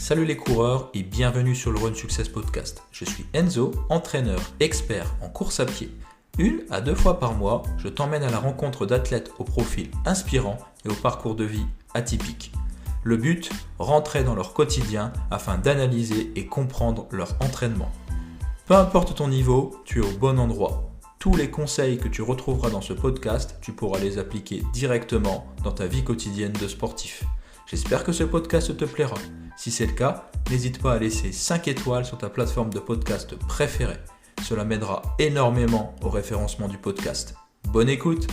Salut les coureurs et bienvenue sur le Run Success Podcast. Je suis Enzo, entraîneur expert en course à pied. 1 à 2 fois par mois, je t'emmène à la rencontre d'athlètes au profil inspirant et au parcours de vie atypique. Le but, rentrer dans leur quotidien afin d'analyser et comprendre leur entraînement. Peu importe ton niveau, tu es au bon endroit. Tous les conseils que tu retrouveras dans ce podcast, tu pourras les appliquer directement dans ta vie quotidienne de sportif. J'espère que ce podcast te plaira. Si c'est le cas, n'hésite pas à laisser 5 étoiles sur ta plateforme de podcast préférée. Cela m'aidera énormément au référencement du podcast. Bonne écoute!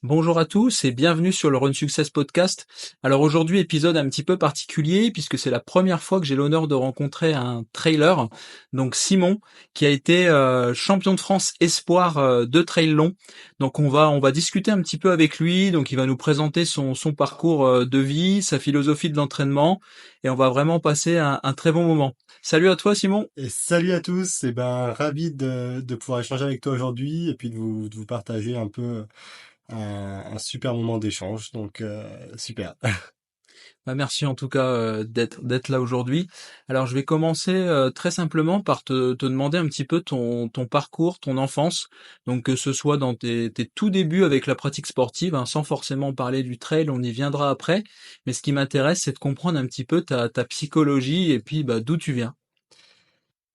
Bonjour à tous et bienvenue sur le Run Success Podcast. Alors aujourd'hui, épisode un petit peu particulier puisque c'est la première fois que j'ai l'honneur de rencontrer un trailer, donc Simon, qui a été champion de France espoir de trail long. Donc on va discuter un petit peu avec lui, donc il va nous présenter son parcours de vie, sa philosophie de l'entraînement et on va vraiment passer un très bon moment. Salut à toi Simon. Et salut à tous, et ben ravi de pouvoir échanger avec toi aujourd'hui et puis de vous partager un peu un super moment d'échange. Donc super. Bah, merci en tout cas d'être là aujourd'hui. Alors je vais commencer très simplement par te demander un petit peu ton parcours, ton enfance, donc que ce soit dans tes tout débuts avec la pratique sportive, hein, sans forcément parler du trail, on y viendra après, mais ce qui m'intéresse c'est de comprendre un petit peu ta psychologie et puis bah, d'où tu viens.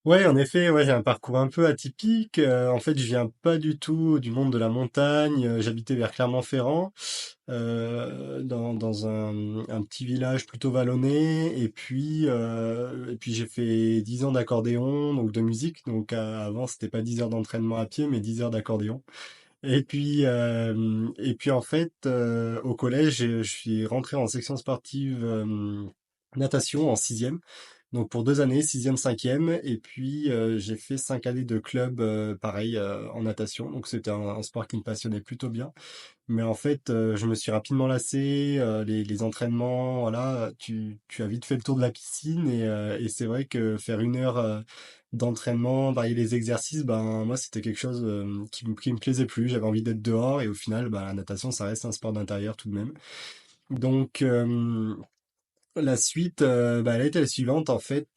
Ouais, en effet, ouais, j'ai un parcours un peu atypique. En fait, je viens pas du tout du monde de la montagne. J'habitais vers Clermont-Ferrand, dans un petit village plutôt vallonné. Et puis j'ai fait 10 ans d'accordéon, donc de musique. Donc avant, c'était pas 10 heures d'entraînement à pied, mais 10 heures d'accordéon. Et puis en fait, au collège, je suis rentré en section sportive natation en sixième. Donc pour 2 années, sixième, cinquième. Et puis j'ai fait 5 années de club, pareil, en natation. Donc c'était un sport qui me passionnait plutôt bien. Mais en fait, je me suis rapidement lassé. Les entraînements, voilà, tu as vite fait le tour de la piscine. Et c'est vrai que faire 1 heure d'entraînement, varier les exercices, ben moi c'était quelque chose qui me plaisait plus. J'avais envie d'être dehors et au final, ben, la natation, ça reste un sport d'intérieur tout de même. Donc la suite, bah, elle a été la suivante en fait.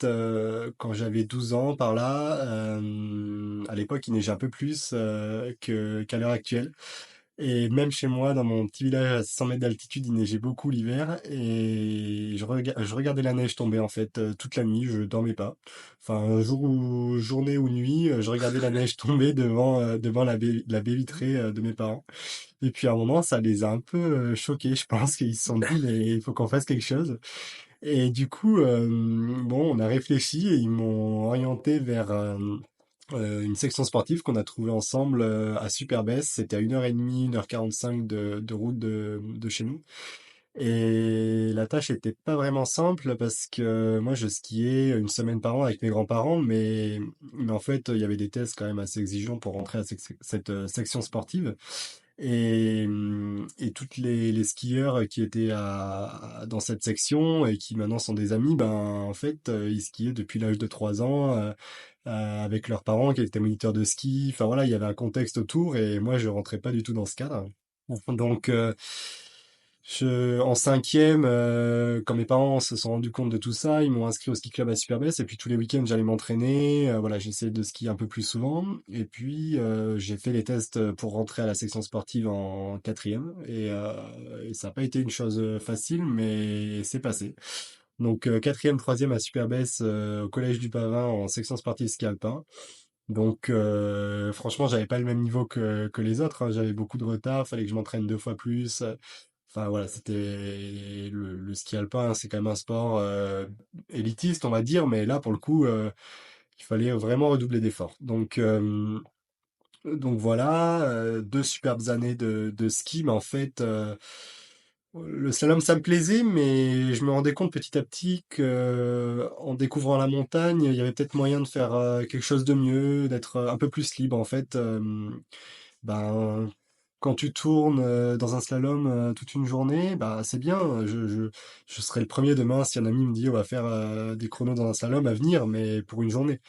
Quand j'avais 12 ans par là, à l'époque il neigeait un peu plus qu'à l'heure actuelle. Et même chez moi, dans mon petit village à 600 mètres d'altitude, il neigeait beaucoup l'hiver et je regardais la neige tomber en fait toute la nuit. Je dormais pas. Enfin, journée ou nuit, je regardais la neige tomber devant la baie vitrée de mes parents. Et puis à un moment, ça les a un peu choqués. Je pense qu'ils se sont dit, mais il faut qu'on fasse quelque chose. Et du coup, bon, on a réfléchi et ils m'ont orienté vers une section sportive qu'on a trouvée ensemble à Superbès. C'était à 1h30, 1h45 de route de chez nous. Et la tâche était pas vraiment simple parce que moi je skiais une semaine par an avec mes grands-parents, mais en fait il y avait des tests quand même assez exigeants pour rentrer à cette section sportive. Et toutes les skieurs qui étaient dans cette section et qui maintenant sont des amis, ben en fait ils skiaient depuis l'âge de 3 ans avec leurs parents qui étaient moniteurs de ski. Enfin voilà, il y avait un contexte autour et moi je rentrais pas du tout dans ce cadre. Donc en cinquième, quand mes parents se sont rendus compte de tout ça, ils m'ont inscrit au ski club à Superbès et puis tous les week-ends j'allais m'entraîner. Voilà, j'essayais de skier un peu plus souvent. Et puis j'ai fait les tests pour rentrer à la section sportive en quatrième et ça n'a pas été une chose facile, mais c'est passé. Donc quatrième, troisième à Superbès au collège du Pavin en section sportive ski alpin. Donc franchement, j'avais pas le même niveau que les autres, hein. J'avais beaucoup de retard, fallait que je m'entraîne 2 fois plus. Enfin voilà, c'était le ski alpin, c'est quand même un sport élitiste, on va dire, mais là pour le coup, il fallait vraiment redoubler d'efforts. Donc voilà, 2 superbes années de ski, mais en fait, le slalom ça me plaisait, mais je me rendais compte petit à petit que en découvrant la montagne, il y avait peut-être moyen de faire quelque chose de mieux, d'être un peu plus libre en fait. Ben quand tu tournes dans un slalom toute une journée, bah c'est bien. Je serai le premier demain si un ami me dit on va faire des chronos dans un slalom à venir, mais pour une journée,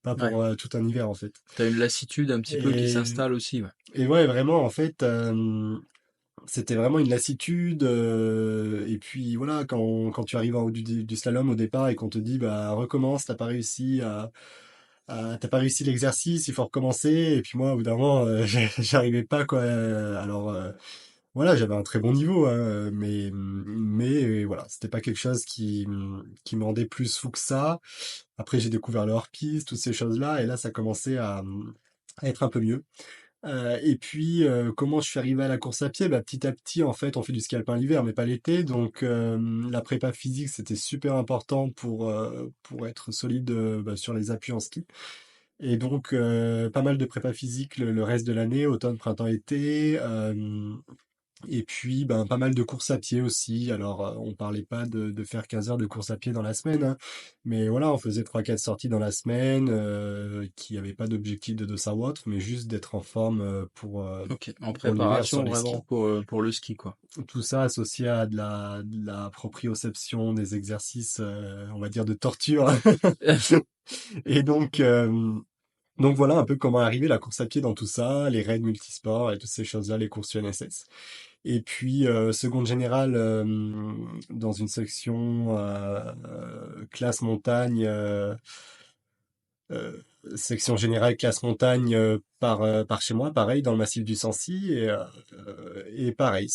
pas Ouais. pour tout un hiver en fait. T'as une lassitude un petit peu qui Et, s'installe aussi, ouais. et ouais, vraiment en fait, c'était vraiment une lassitude. Et puis voilà, quand tu arrives en haut du slalom au départ et qu'on te dit bah recommence, t'as pas réussi l'exercice, il faut recommencer. Et puis moi, au bout d'un moment, j'arrivais pas quoi. Alors voilà, j'avais un très bon niveau, hein, mais voilà, c'était pas quelque chose qui me rendait plus fou que ça. Après, j'ai découvert le hors-piste, toutes ces choses-là, et là, ça commençait à être un peu mieux. Et puis, comment je suis arrivé à la course à pied? Bah, petit à petit, en fait, on fait du ski alpin l'hiver, mais pas l'été. Donc, la prépa physique, c'était super important pour être solide bah, sur les appuis en ski. Et donc, pas mal de prépa physique le reste de l'année, automne, printemps, été. Et puis, ben, pas mal de courses à pied aussi. Alors, on parlait pas de faire 15 heures de course à pied dans la semaine, hein, mais voilà, on faisait 3-4 sorties dans la semaine, qui n'avaient pas d'objectif de dossard ou autre, mais juste d'être en forme Ok, en pour l'hiver sur préparation les vraiment skis. pour le ski, quoi. Tout ça associé à de la proprioception, des exercices, on va dire, de torture. Et donc voilà un peu comment arriver la course à pied dans tout ça, les raids multisports et toutes ces choses-là, les courses UNSS. Et puis, seconde générale, dans une section classe montagne, euh, section générale classe montagne par chez moi, pareil, dans le massif du Sancy. Et pareil,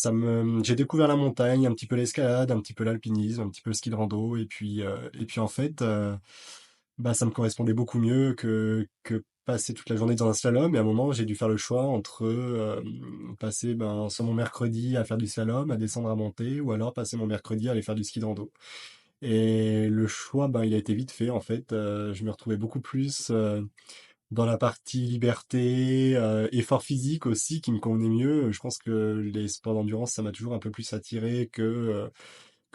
j'ai découvert la montagne, un petit peu l'escalade, un petit peu l'alpinisme, un petit peu le ski de rando. Et puis en fait, bah, ça me correspondait beaucoup mieux que passer toute la journée dans un slalom. Et à un moment, j'ai dû faire le choix entre passer ben, sur mon mercredi à faire du slalom, à descendre à monter, ou alors passer mon mercredi à aller faire du ski de rando. Et le choix, ben, il a été vite fait en fait. Je me retrouvais beaucoup plus dans la partie liberté, effort physique aussi, qui me convenait mieux. Je pense que les sports d'endurance, ça m'a toujours un peu plus attiré que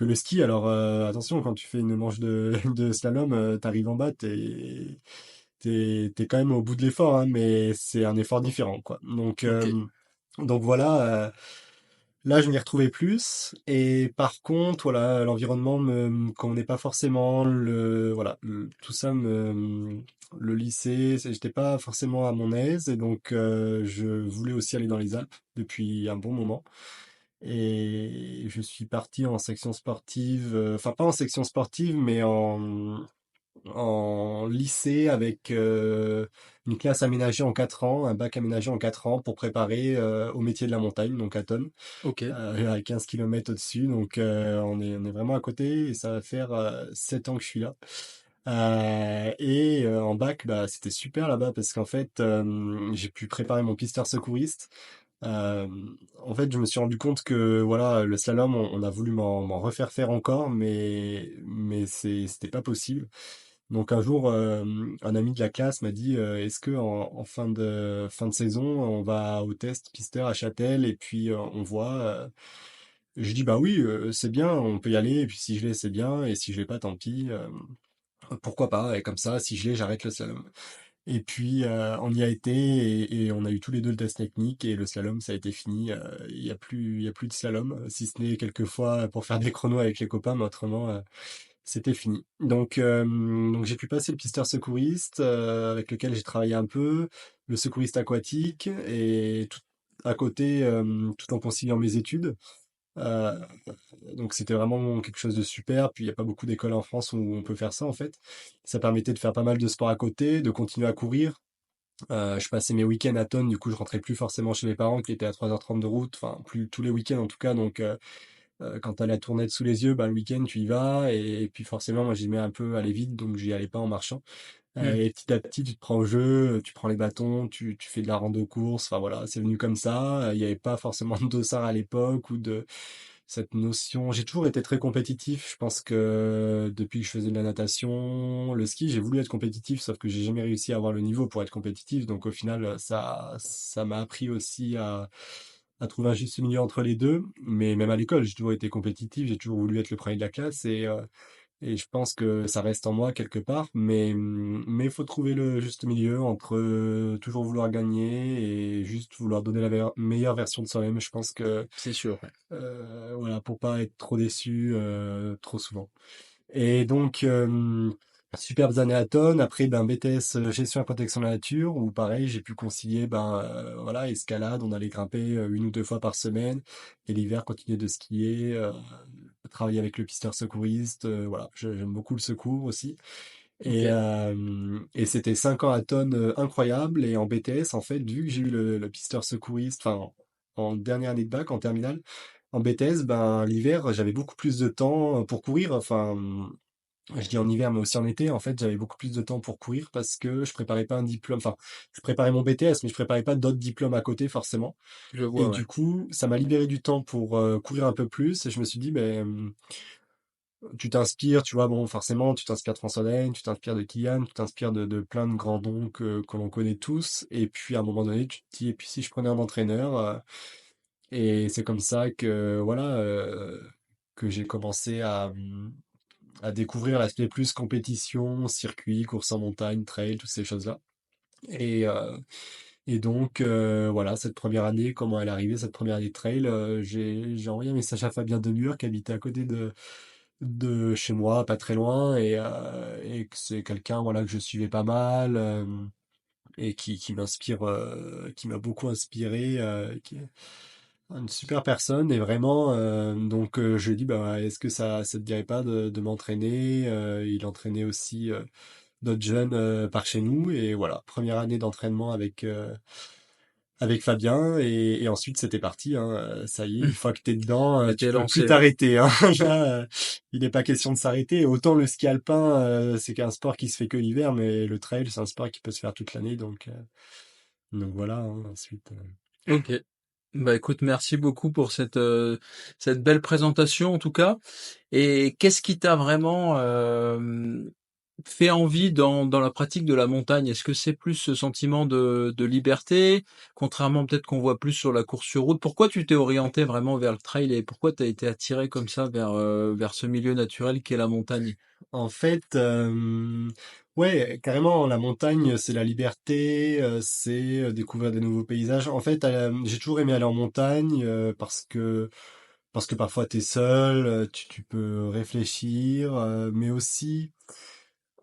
le ski. Alors attention, quand tu fais une manche de slalom, t'arrives en bas, t'es quand même au bout de l'effort, hein, mais c'est un effort différent, quoi. Ok. Donc voilà, là je m'y retrouvais plus. Et par contre, voilà, l'environnement me convenait pas forcément. Voilà, tout ça le lycée, j'étais pas forcément à mon aise, et donc je voulais aussi aller dans les Alpes depuis un bon moment. Et je suis parti en section sportive, enfin pas en section sportive, mais en lycée avec une classe aménagée en 4 ans, un bac aménagé en 4 ans pour préparer au métier de la montagne, donc à Tonnes, Ok. à 15 km au-dessus. Donc on est vraiment à côté, et ça va faire 7 ans que je suis là. En bac, bah, c'était super là-bas parce qu'en fait, j'ai pu préparer mon pisteur secouriste. Euh, En fait, je me suis rendu compte que voilà, le slalom, on a voulu m'en refaire faire encore, mais c'était pas possible. Donc un jour, un ami de la classe m'a dit, est-ce que en fin de saison, on va au test pisteur à Châtel et puis on voit. Je dis bah oui, c'est bien, on peut y aller. Et puis si je l'ai, c'est bien, et si je l'ai pas, tant pis. Pourquoi pas? Et comme ça, si je l'ai, j'arrête le slalom. Et puis, on y a été, et on a eu tous les deux le test technique, et le slalom, ça a été fini. Il y a plus de slalom, si ce n'est quelques fois pour faire des chronos avec les copains, mais autrement, c'était fini. Donc j'ai pu passer le pisteur secouriste, avec lequel j'ai travaillé un peu, le secouriste aquatique, et tout à côté, tout en conciliant mes études. Euh, donc c'était vraiment quelque chose de super. Puis il n'y a pas beaucoup d'écoles en France où on peut faire ça en fait. Ça permettait de faire pas mal de sport à côté, de continuer à courir. Je passais mes week-ends à Tonnes, du coup je rentrais plus forcément chez mes parents qui étaient à 3h30 de route, enfin plus tous les week-ends en tout cas. Donc quand t'as la tournette sous les yeux, bah, le week-end tu y vas, et puis forcément moi j'y mets un peu à aller vite, donc j'y allais pas en marchant. Hmm. Et petit à petit tu te prends au jeu, tu prends les bâtons, tu fais de la rando course, enfin voilà, c'est venu comme ça. Il n'y avait pas forcément de dossard à l'époque ou de cette notion. J'ai toujours été très compétitif. Je pense que depuis que je faisais de la natation, le ski, j'ai voulu être compétitif, sauf que j'ai jamais réussi à avoir le niveau pour être compétitif. Donc au final, ça m'a appris aussi à trouver un juste milieu entre les deux. Mais même à l'école, j'ai toujours été compétitif, j'ai toujours voulu être le premier de la classe, et je pense que ça reste en moi quelque part, mais il faut trouver le juste milieu entre toujours vouloir gagner et juste vouloir donner la meilleure version de soi-même. Je pense que C'est sûr, ouais. voilà, pour pas être trop déçu trop souvent. Et donc, superbes années à tonnes. Après, ben, BTS, gestion et protection de la nature, où pareil, j'ai pu concilier, ben, voilà, escalade, on allait grimper 1 ou 2 fois par semaine, et l'hiver, continuer de skier, travailler avec le pisteur secouriste, voilà, j'aime beaucoup le secours aussi. Ok. Et c'était 5 ans à tonnes incroyables, et en BTS, en fait, vu que j'ai eu le pisteur secouriste, enfin, en dernière année de bac, en terminale, en BTS, ben, l'hiver, j'avais beaucoup plus de temps pour courir. Enfin, je dis en hiver, mais aussi en été. En fait, j'avais beaucoup plus de temps pour courir parce que je préparais pas un diplôme. Enfin, je préparais mon BTS, mais je préparais pas d'autres diplômes à côté, forcément. Je Et vois, ouais. du coup, ça m'a libéré du temps pour courir un peu plus. Et je me suis dit, ben, tu t'inspires, tu vois, bon, forcément, tu t'inspires de François Daen, tu t'inspires de Kylian, tu t'inspires de plein de grands noms que l'on connaît tous. Et puis, à un moment donné, tu te dis, et puis si je prenais un entraîneur, et c'est comme ça que, voilà, que j'ai commencé à découvrir l'aspect plus compétition, circuit, course en montagne, trail, toutes ces choses-là. Et, euh, et donc, voilà, cette première année, comment elle est arrivée, cette première année de trail, j'ai envoyé un message à Fabien Demure qui habitait à côté de chez moi, pas très loin, et que c'est quelqu'un, voilà, que je suivais pas mal, et qui m'inspire, qui m'a beaucoup inspiré, qui est une super personne, et vraiment, donc je lui ai dit, bah, est-ce que ça te dirait pas de m'entraîner? Il entraînait aussi d'autres jeunes par chez nous, et voilà, première année d'entraînement avec Fabien, et ensuite c'était parti, hein, ça y est, une fois que t'es dedans, tu T'étais peux plus lancé, ouais. t'arrêter, hein. Là, il n'est pas question de s'arrêter. Autant le ski alpin, c'est qu'un sport qui se fait que l'hiver, mais le trail, c'est un sport qui peut se faire toute l'année, donc voilà, hein, ensuite. Ok. Bah écoute, merci beaucoup pour cette belle présentation en tout cas. Et qu'est-ce qui t'a vraiment fait envie dans la pratique de la montagne? Est-ce que c'est plus ce sentiment de liberté, contrairement peut-être qu'on voit plus sur la course sur route? Pourquoi tu t'es orienté vraiment vers le trail et pourquoi t'as été attiré comme ça vers ce milieu naturel qu'est la montagne? En fait, ouais, carrément, la montagne, c'est la liberté, c'est découvrir des nouveaux paysages. En fait, j'ai toujours aimé aller en montagne parce que parfois t'es seul, tu peux réfléchir, mais aussi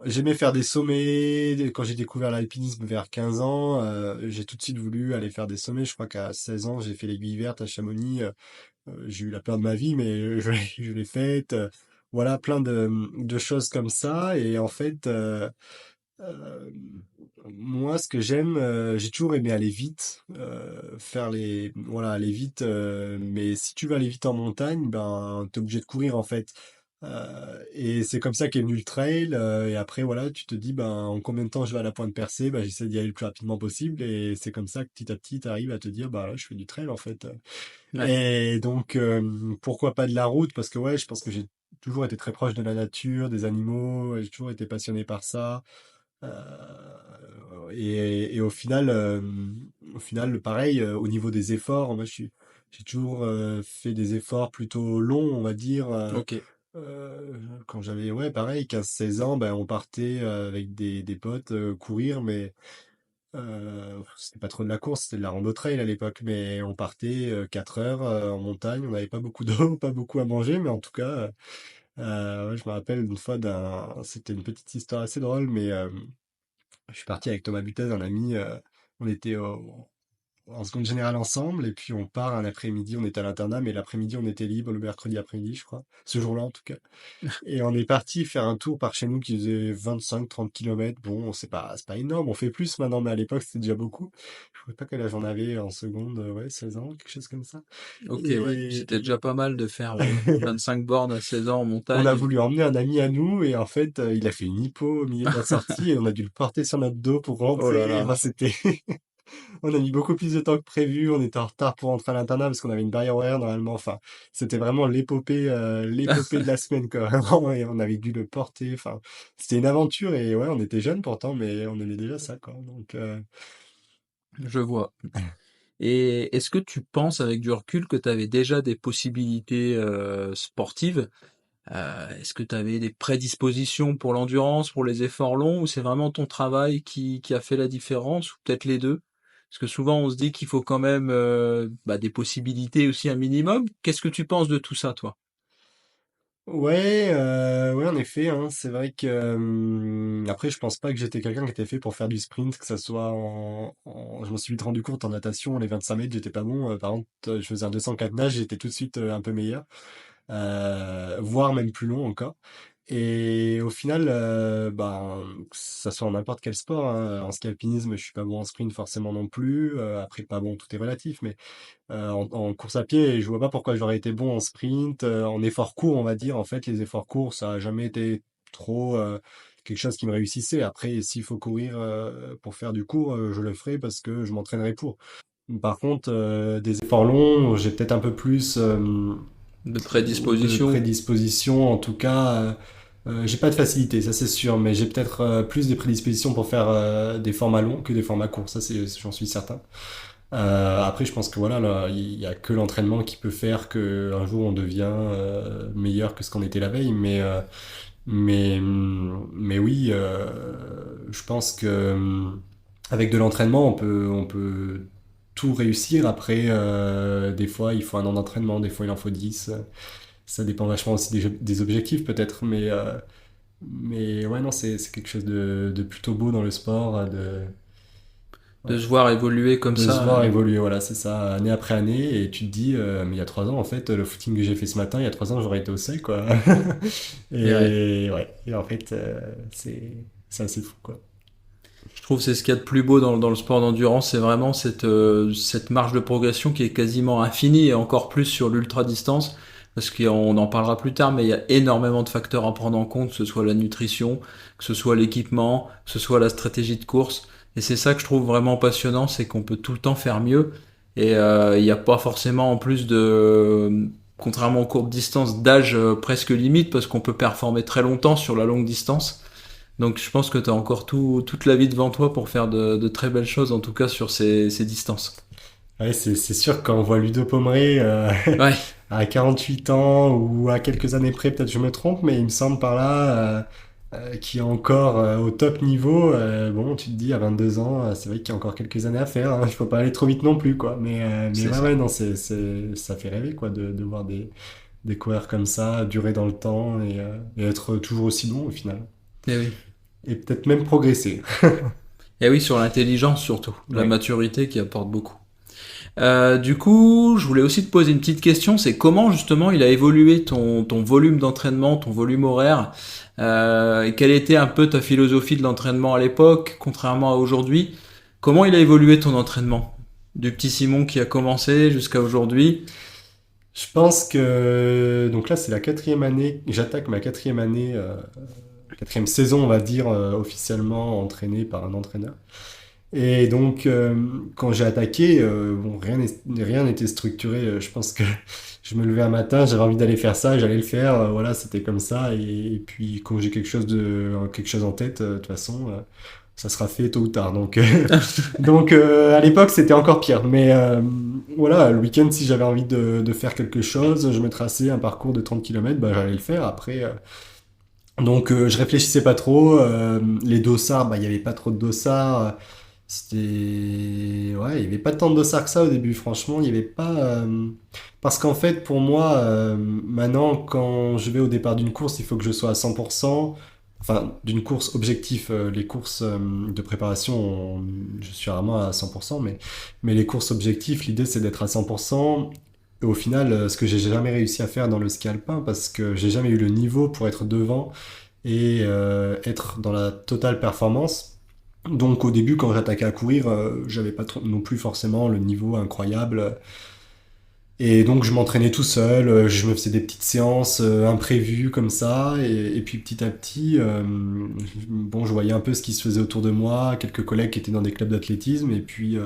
j'aimais faire des sommets. Quand j'ai découvert l'alpinisme vers 15 ans, j'ai tout de suite voulu aller faire des sommets. Je crois qu'à 16 ans, j'ai fait l'aiguille verte à Chamonix. J'ai eu la peur de ma vie, mais je l'ai faite. Voilà, plein de choses comme ça. Et en fait, euh, moi, ce que j'aime, j'ai toujours aimé aller vite, voilà, aller vite. Mais si tu veux aller vite en montagne, ben, t'es obligé de courir en fait. Et c'est comme ça qu'est venu le trail. Et après, voilà, tu te dis, ben, en combien de temps je vais à la pointe percée? Ben, j'essaie d'y aller le plus rapidement possible. Et c'est comme ça que petit à petit, tu arrives à te dire, bah là, je fais du trail en fait. Ouais. Et donc, pourquoi pas de la route? Parce que ouais, je pense que j'ai toujours été très proche de la nature, des animaux, et j'ai toujours été passionné par ça. Et au final, pareil, au niveau des efforts, moi, j'ai toujours fait des efforts plutôt longs, on va dire. Ok. Quand j'avais, ouais, pareil, 15 16 ans, ben, on partait avec des potes courir, mais c'était pas trop de la course, c'était de la rando trail à l'époque, mais on partait 4 heures en montagne, on n'avait pas beaucoup d'eau, pas beaucoup à manger, mais en tout cas, ouais, je me rappelle une fois c'était une petite histoire assez drôle, mais je suis parti avec Thomas Butez, un ami, on était en seconde générale ensemble, et puis on part un après-midi, on était à l'internat, mais l'après-midi on était libre, le mercredi après-midi, je crois, ce jour-là en tout cas. Et on est parti faire un tour par chez nous qui faisait 25 30 kilomètres. Bon, c'est pas énorme, on fait plus maintenant, mais à l'époque c'était déjà beaucoup. Je ne sais pas quel âge j'en avais en seconde, ouais, 16 ans, quelque chose comme ça. Ok, ouais. Et C'était déjà pas mal de faire 25 bornes à 16 ans en on a montagne. voulu emmener un ami à nous, et en fait, il a fait une hypo au milieu de la sortie, et on a dû le porter sur notre dos pour Oh là rentrer. là. Enfin, on a mis beaucoup plus de temps que prévu, on était en retard pour rentrer à l'internat parce qu'on avait une barrière horaire normalement. Enfin, c'était vraiment l'épopée de la semaine, quoi. Vraiment, et on avait dû le porter. Enfin, c'était une aventure, et ouais, on était jeunes pourtant, mais on aimait déjà ça, quoi. Donc, Je vois. Et est-ce que tu penses avec du recul que tu avais déjà des possibilités sportives Est-ce que tu avais des prédispositions pour l'endurance, pour les efforts longs, ou c'est vraiment ton travail qui a fait la différence, ou peut-être les deux? Parce que souvent on se dit qu'il faut quand même des possibilités aussi un minimum. Qu'est-ce que tu penses de tout ça, toi? Ouais, en effet, hein, c'est vrai que après, je pense pas que j'étais quelqu'un qui était fait pour faire du sprint, que ça soit je m'en suis vite rendu compte en natation, les 25 mètres, j'étais pas bon. Par contre, je faisais un 204 nage, j'étais tout de suite un peu meilleur, voire même plus long encore. Et au final, que ça soit en n'importe quel sport, hein, en ski alpinisme, je suis pas bon en sprint forcément non plus. Après, pas bon, tout est relatif, mais en course à pied, je vois pas pourquoi j'aurais été bon en sprint, en effort court, on va dire. En fait, les efforts courts, ça a jamais été trop quelque chose qui me réussissait. Après, s'il faut courir pour faire du court, je le ferai parce que je m'entraînerai pour. Par contre, des efforts longs, j'ai peut-être un peu plus De de prédisposition? prédisposition. En tout cas, j'ai pas de facilité, ça c'est sûr, mais j'ai peut-être plus de prédisposition pour faire des formats longs que des formats courts. Ça, j'en suis certain. Après, je pense que voilà, là, il y a que l'entraînement qui peut faire que un jour on devient meilleur que ce qu'on était la veille. Mais oui, je pense que avec de l'entraînement, on peut tout réussir. Après, des fois, il faut un an d'entraînement, des fois, il en faut 10. Ça dépend vachement aussi des objectifs, peut-être. Mais ouais, non, c'est quelque chose de plutôt beau dans le sport, De ouais, se voir évoluer comme de se ça. voir évoluer, voilà, c'est ça, année après année, et tu te dis, mais il y a 3 ans, en fait, le footing que j'ai fait ce matin, il y a 3 ans, j'aurais été au seuil, quoi. Et ouais, Et ouais, et en fait, c'est assez fou, quoi. je trouve que c'est ce qu'il y a de plus beau dans le sport d'endurance, c'est vraiment cette marge de progression qui est quasiment infinie, et encore plus sur l'ultra distance, parce qu'on en parlera plus tard, mais il y a énormément de facteurs à prendre en compte, que ce soit la nutrition, que ce soit l'équipement, que ce soit la stratégie de course. Et c'est ça que je trouve vraiment passionnant, c'est qu'on peut tout le temps faire mieux. Et il n'y a pas forcément en plus contrairement aux courtes distances, d'âge presque limite, parce qu'on peut performer très longtemps sur la longue distance. Donc je pense que tu as encore toute la vie devant toi pour faire de très belles choses, en tout cas sur ces distances. Ouais, c'est sûr que quand on voit Ludo Pomeré Ouais, à 48 ans ou à quelques années près, peut-être je me trompe, mais il me semble par là qui est encore au top niveau. Bon, tu te dis à 22 ans, c'est vrai qu'il y a encore quelques années à faire. Hein, il faut pas aller trop vite non plus, quoi. Mais c'est ouais, ça. ouais, non, ça fait rêver, quoi, de voir des coureurs comme ça durer dans le temps et être toujours aussi bon au final. Et oui. Et peut-être même progresser. Et oui, sur l'intelligence surtout, la Ouais. maturité qui apporte beaucoup. Du coup, je voulais aussi te poser une petite question, c'est comment justement il a évolué ton volume d'entraînement, ton volume horaire, et quelle était un peu ta philosophie de l'entraînement à l'époque, contrairement à aujourd'hui. Comment il a évolué ton entraînement? Du petit Simon qui a commencé jusqu'à aujourd'hui. Je pense que donc là c'est la quatrième année, j'attaque ma quatrième année, quatrième saison on va dire officiellement entraîné par un entraîneur. Et donc quand j'ai attaqué, bon rien n'était structuré. Je pense que je me levais un matin, j'avais envie d'aller faire ça, j'allais le faire. Voilà, c'était comme ça. Et puis quand j'ai quelque chose en tête, de toute façon, ça sera fait tôt ou tard. Donc à l'époque c'était encore pire. Mais voilà, le week-end si j'avais envie de faire quelque chose, je me traçais un parcours de 30 km, bah, j'allais le faire. Après, je réfléchissais pas trop. Les dossards, bah, il y avait pas trop de dossards. C'était... Ouais, il y avait pas tant de dossards que ça au début, franchement. Il y avait pas... Parce qu'en fait, pour moi, maintenant, quand je vais au départ d'une course, il faut que je sois à 100%. Enfin, d'une course objectif. Les courses de préparation, je suis rarement à 100%, mais les courses objectifs, l'idée, c'est d'être à 100%. Et au final, ce que j'ai jamais réussi à faire dans le ski alpin, parce que j'ai jamais eu le niveau pour être devant et être dans la totale performance. Donc au début, quand j'attaquais à courir, j'avais pas non plus forcément le niveau incroyable. Et donc je m'entraînais tout seul, je me faisais des petites séances imprévues comme ça. Et puis petit à petit, bon, je voyais un peu ce qui se faisait autour de moi, quelques collègues qui étaient dans des clubs d'athlétisme. Et puis je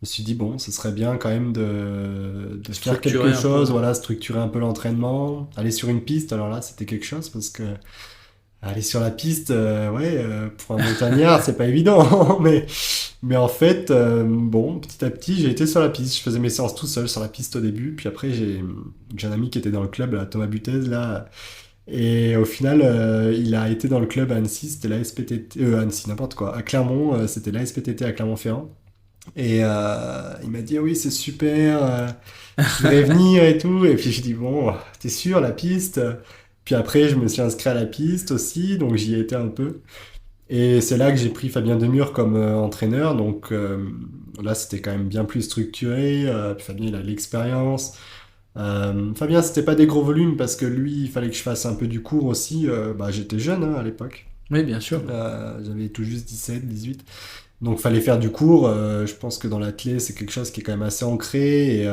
me suis dit, bon, ce serait bien quand même de faire quelque Structuré un peu. chose, voilà, structurer un peu l'entraînement, aller sur une piste. Alors là, c'était quelque chose parce que aller sur la piste, ouais, pour un montagnard, c'est pas évident. Mais en fait, bon, petit à petit, j'ai été sur la piste. Je faisais mes séances tout seul sur la piste au début. Puis après, j'ai un ami qui était dans le club, là, Thomas Butez, là. Et au final, il a été dans le club à Annecy, c'était la SPTT, Annecy, n'importe quoi. À Clermont, c'était la SPTT à Clermont-Ferrand. Et il m'a dit, oui, c'est super, tu devrais venir et tout. Et puis je dis, bon, t'es sûr, la piste? Puis après, je me suis inscrit à la piste aussi, donc j'y ai été un peu. Et c'est là que j'ai pris Fabien Demure comme entraîneur. Donc là, c'était quand même bien plus structuré. Puis Fabien, il a de l'expérience. Fabien, c'était pas des gros volumes parce que lui, il fallait que je fasse un peu du cours aussi. Bah, j'étais jeune hein, à l'époque. Oui, bien sûr. J'avais tout juste 17, 18. Donc, fallait faire du cours. Je pense que dans l'athlé, c'est quelque chose qui est quand même assez ancré.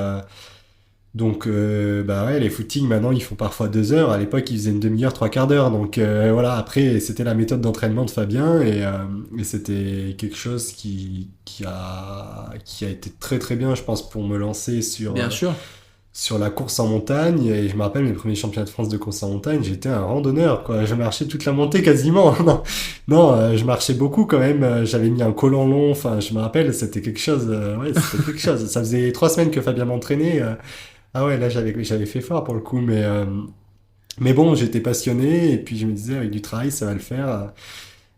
Donc, bah ouais, les footings, maintenant, ils font parfois 2 heures. À l'époque, ils faisaient une demi-heure, trois quarts d'heure. Donc, voilà, après, c'était la méthode d'entraînement de Fabien. Et c'était quelque chose qui a été très, très bien, je pense, pour me lancer Bien sûr. sur la course en montagne. Et je me rappelle mes premiers championnats de France de course en montagne, j'étais un randonneur, quoi. Je marchais toute la montée quasiment. Non, non, je marchais beaucoup quand même. J'avais mis un collant long. Enfin, je me rappelle, c'était quelque chose. Ouais, c'était quelque chose. Ça faisait 3 semaines que Fabien m'entraînait. Ah ouais, là, j'avais fait fort pour le coup. Mais bon, j'étais passionné. Et puis, je me disais, avec du travail, ça va le faire.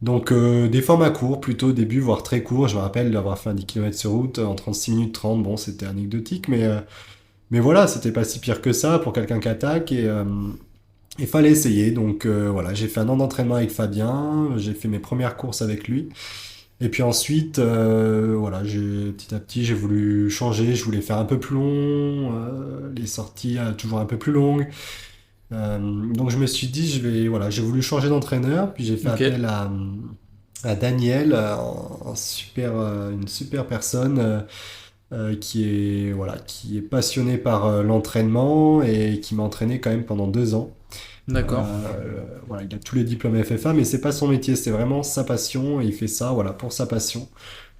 Donc, des formats courts, plutôt au début, voire très courts. Je me rappelle d'avoir fait un 10 km sur route en 36 minutes 30. Bon, c'était anecdotique, mais voilà, c'était pas si pire que ça pour quelqu'un qui attaque et il fallait essayer. Donc voilà, j'ai fait un an d'entraînement avec Fabien, j'ai fait mes premières courses avec lui. Et puis ensuite, voilà, petit à petit, j'ai voulu changer, je voulais faire un peu plus long, les sorties toujours un peu plus longues. Donc je me suis dit, voilà, j'ai voulu changer d'entraîneur, puis j'ai fait Ok. appel à Daniel, une super personne. Qui est passionné par l'entraînement et qui m'a entraîné quand même pendant 2 ans. D'accord. Voilà, il a tous les diplômes FFA, mais c'est pas son métier, c'est vraiment sa passion et il fait ça, voilà, pour sa passion.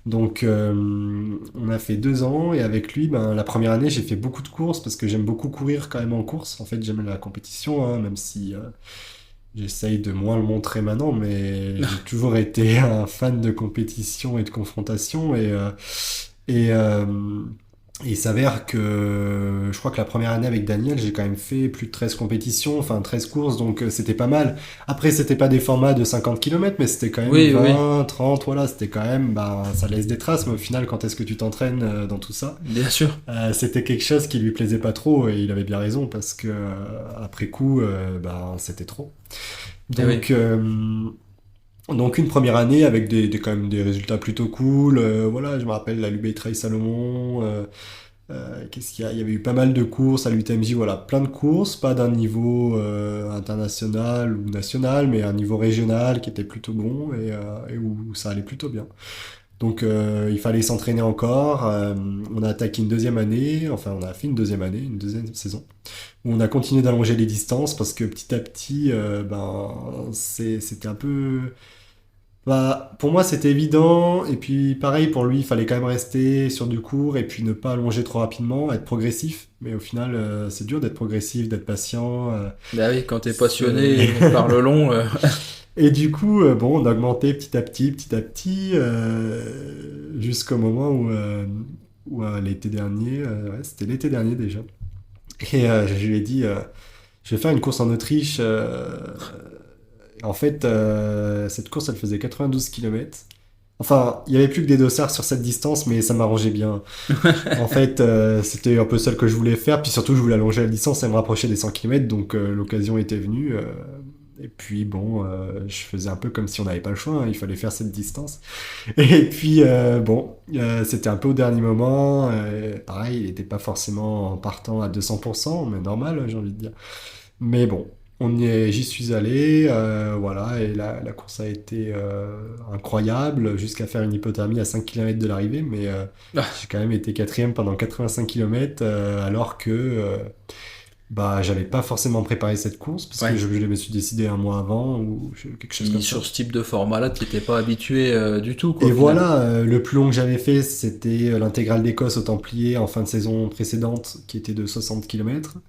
Donc, on a fait 2 ans et avec lui, ben, la première année, j'ai fait beaucoup de courses parce que j'aime beaucoup courir quand même en course. En fait, j'aime la compétition, hein, même si j'essaye de moins le montrer maintenant, mais j'ai toujours été un fan de compétition et de confrontation et il s'avère que je crois que la première année avec Daniel, j'ai quand même fait plus de 13 compétitions, enfin 13 courses, donc c'était pas mal. Après, c'était pas des formats de 50 km, mais c'était quand même Oui, oui, oui. 20, 30, voilà, c'était quand même, ben, ça laisse des traces, mais au final, quand est-ce que tu t'entraînes dans tout ça? Bien sûr. C'était quelque chose qui lui plaisait pas trop, et il avait bien raison, parce que après coup, ben, c'était trop. Eh oui. Donc, donc une première année avec quand même des résultats plutôt cool. Voilà, je me rappelle la l'UBI Trail Salomon. Qu'est-ce qu'il y a? Il y avait eu pas mal de courses à l'UTMJ, voilà, plein de courses, pas d'un niveau international ou national, mais un niveau régional qui était plutôt bon et où ça allait plutôt bien. Donc il fallait s'entraîner encore. On a attaqué une deuxième année, enfin on a fait une deuxième année, une deuxième saison, où on a continué d'allonger les distances parce que petit à petit, ben c'était un peu bah, pour moi, c'était évident. Et puis, pareil, pour lui, il fallait quand même rester sur du court et puis ne pas allonger trop rapidement, être progressif. Mais au final, c'est dur d'être progressif, d'être patient. Bah oui, quand t'es C'est... passionné par le long. Et du coup, bon, on a augmenté petit à petit, jusqu'au moment où l'été dernier, ouais, c'était l'été dernier déjà. Et je lui ai dit, je vais faire une course en Autriche. En fait, cette course, elle faisait 92 km. Enfin, il y avait plus que des dossards sur cette distance, mais ça m'arrangeait bien. En fait, c'était un peu celle que je voulais faire, puis surtout, je voulais allonger la distance et me rapprocher des 100 km, donc l'occasion était venue. Et puis bon, je faisais un peu comme si on n'avait pas le choix, hein, il fallait faire cette distance. Et puis bon, c'était un peu au dernier moment. Pareil, il n'était pas forcément partant à 200%, mais normal, j'ai envie de dire. Mais bon, j'y suis allé, voilà, et la course a été incroyable, jusqu'à faire une hypothermie à 5 km de l'arrivée, mais Ah, j'ai quand même été quatrième pendant 85 km, alors que bah, j'avais pas forcément préparé cette course, parce que ouais. je me suis décidé un mois avant, ou quelque chose Puis comme ça. sur ce type de format-là, t'étais pas habitué du tout, quoi, Et au final. voilà, le plus long que j'avais fait, c'était l'intégrale d'Écosse au Templier en fin de saison précédente, qui était de 60 km.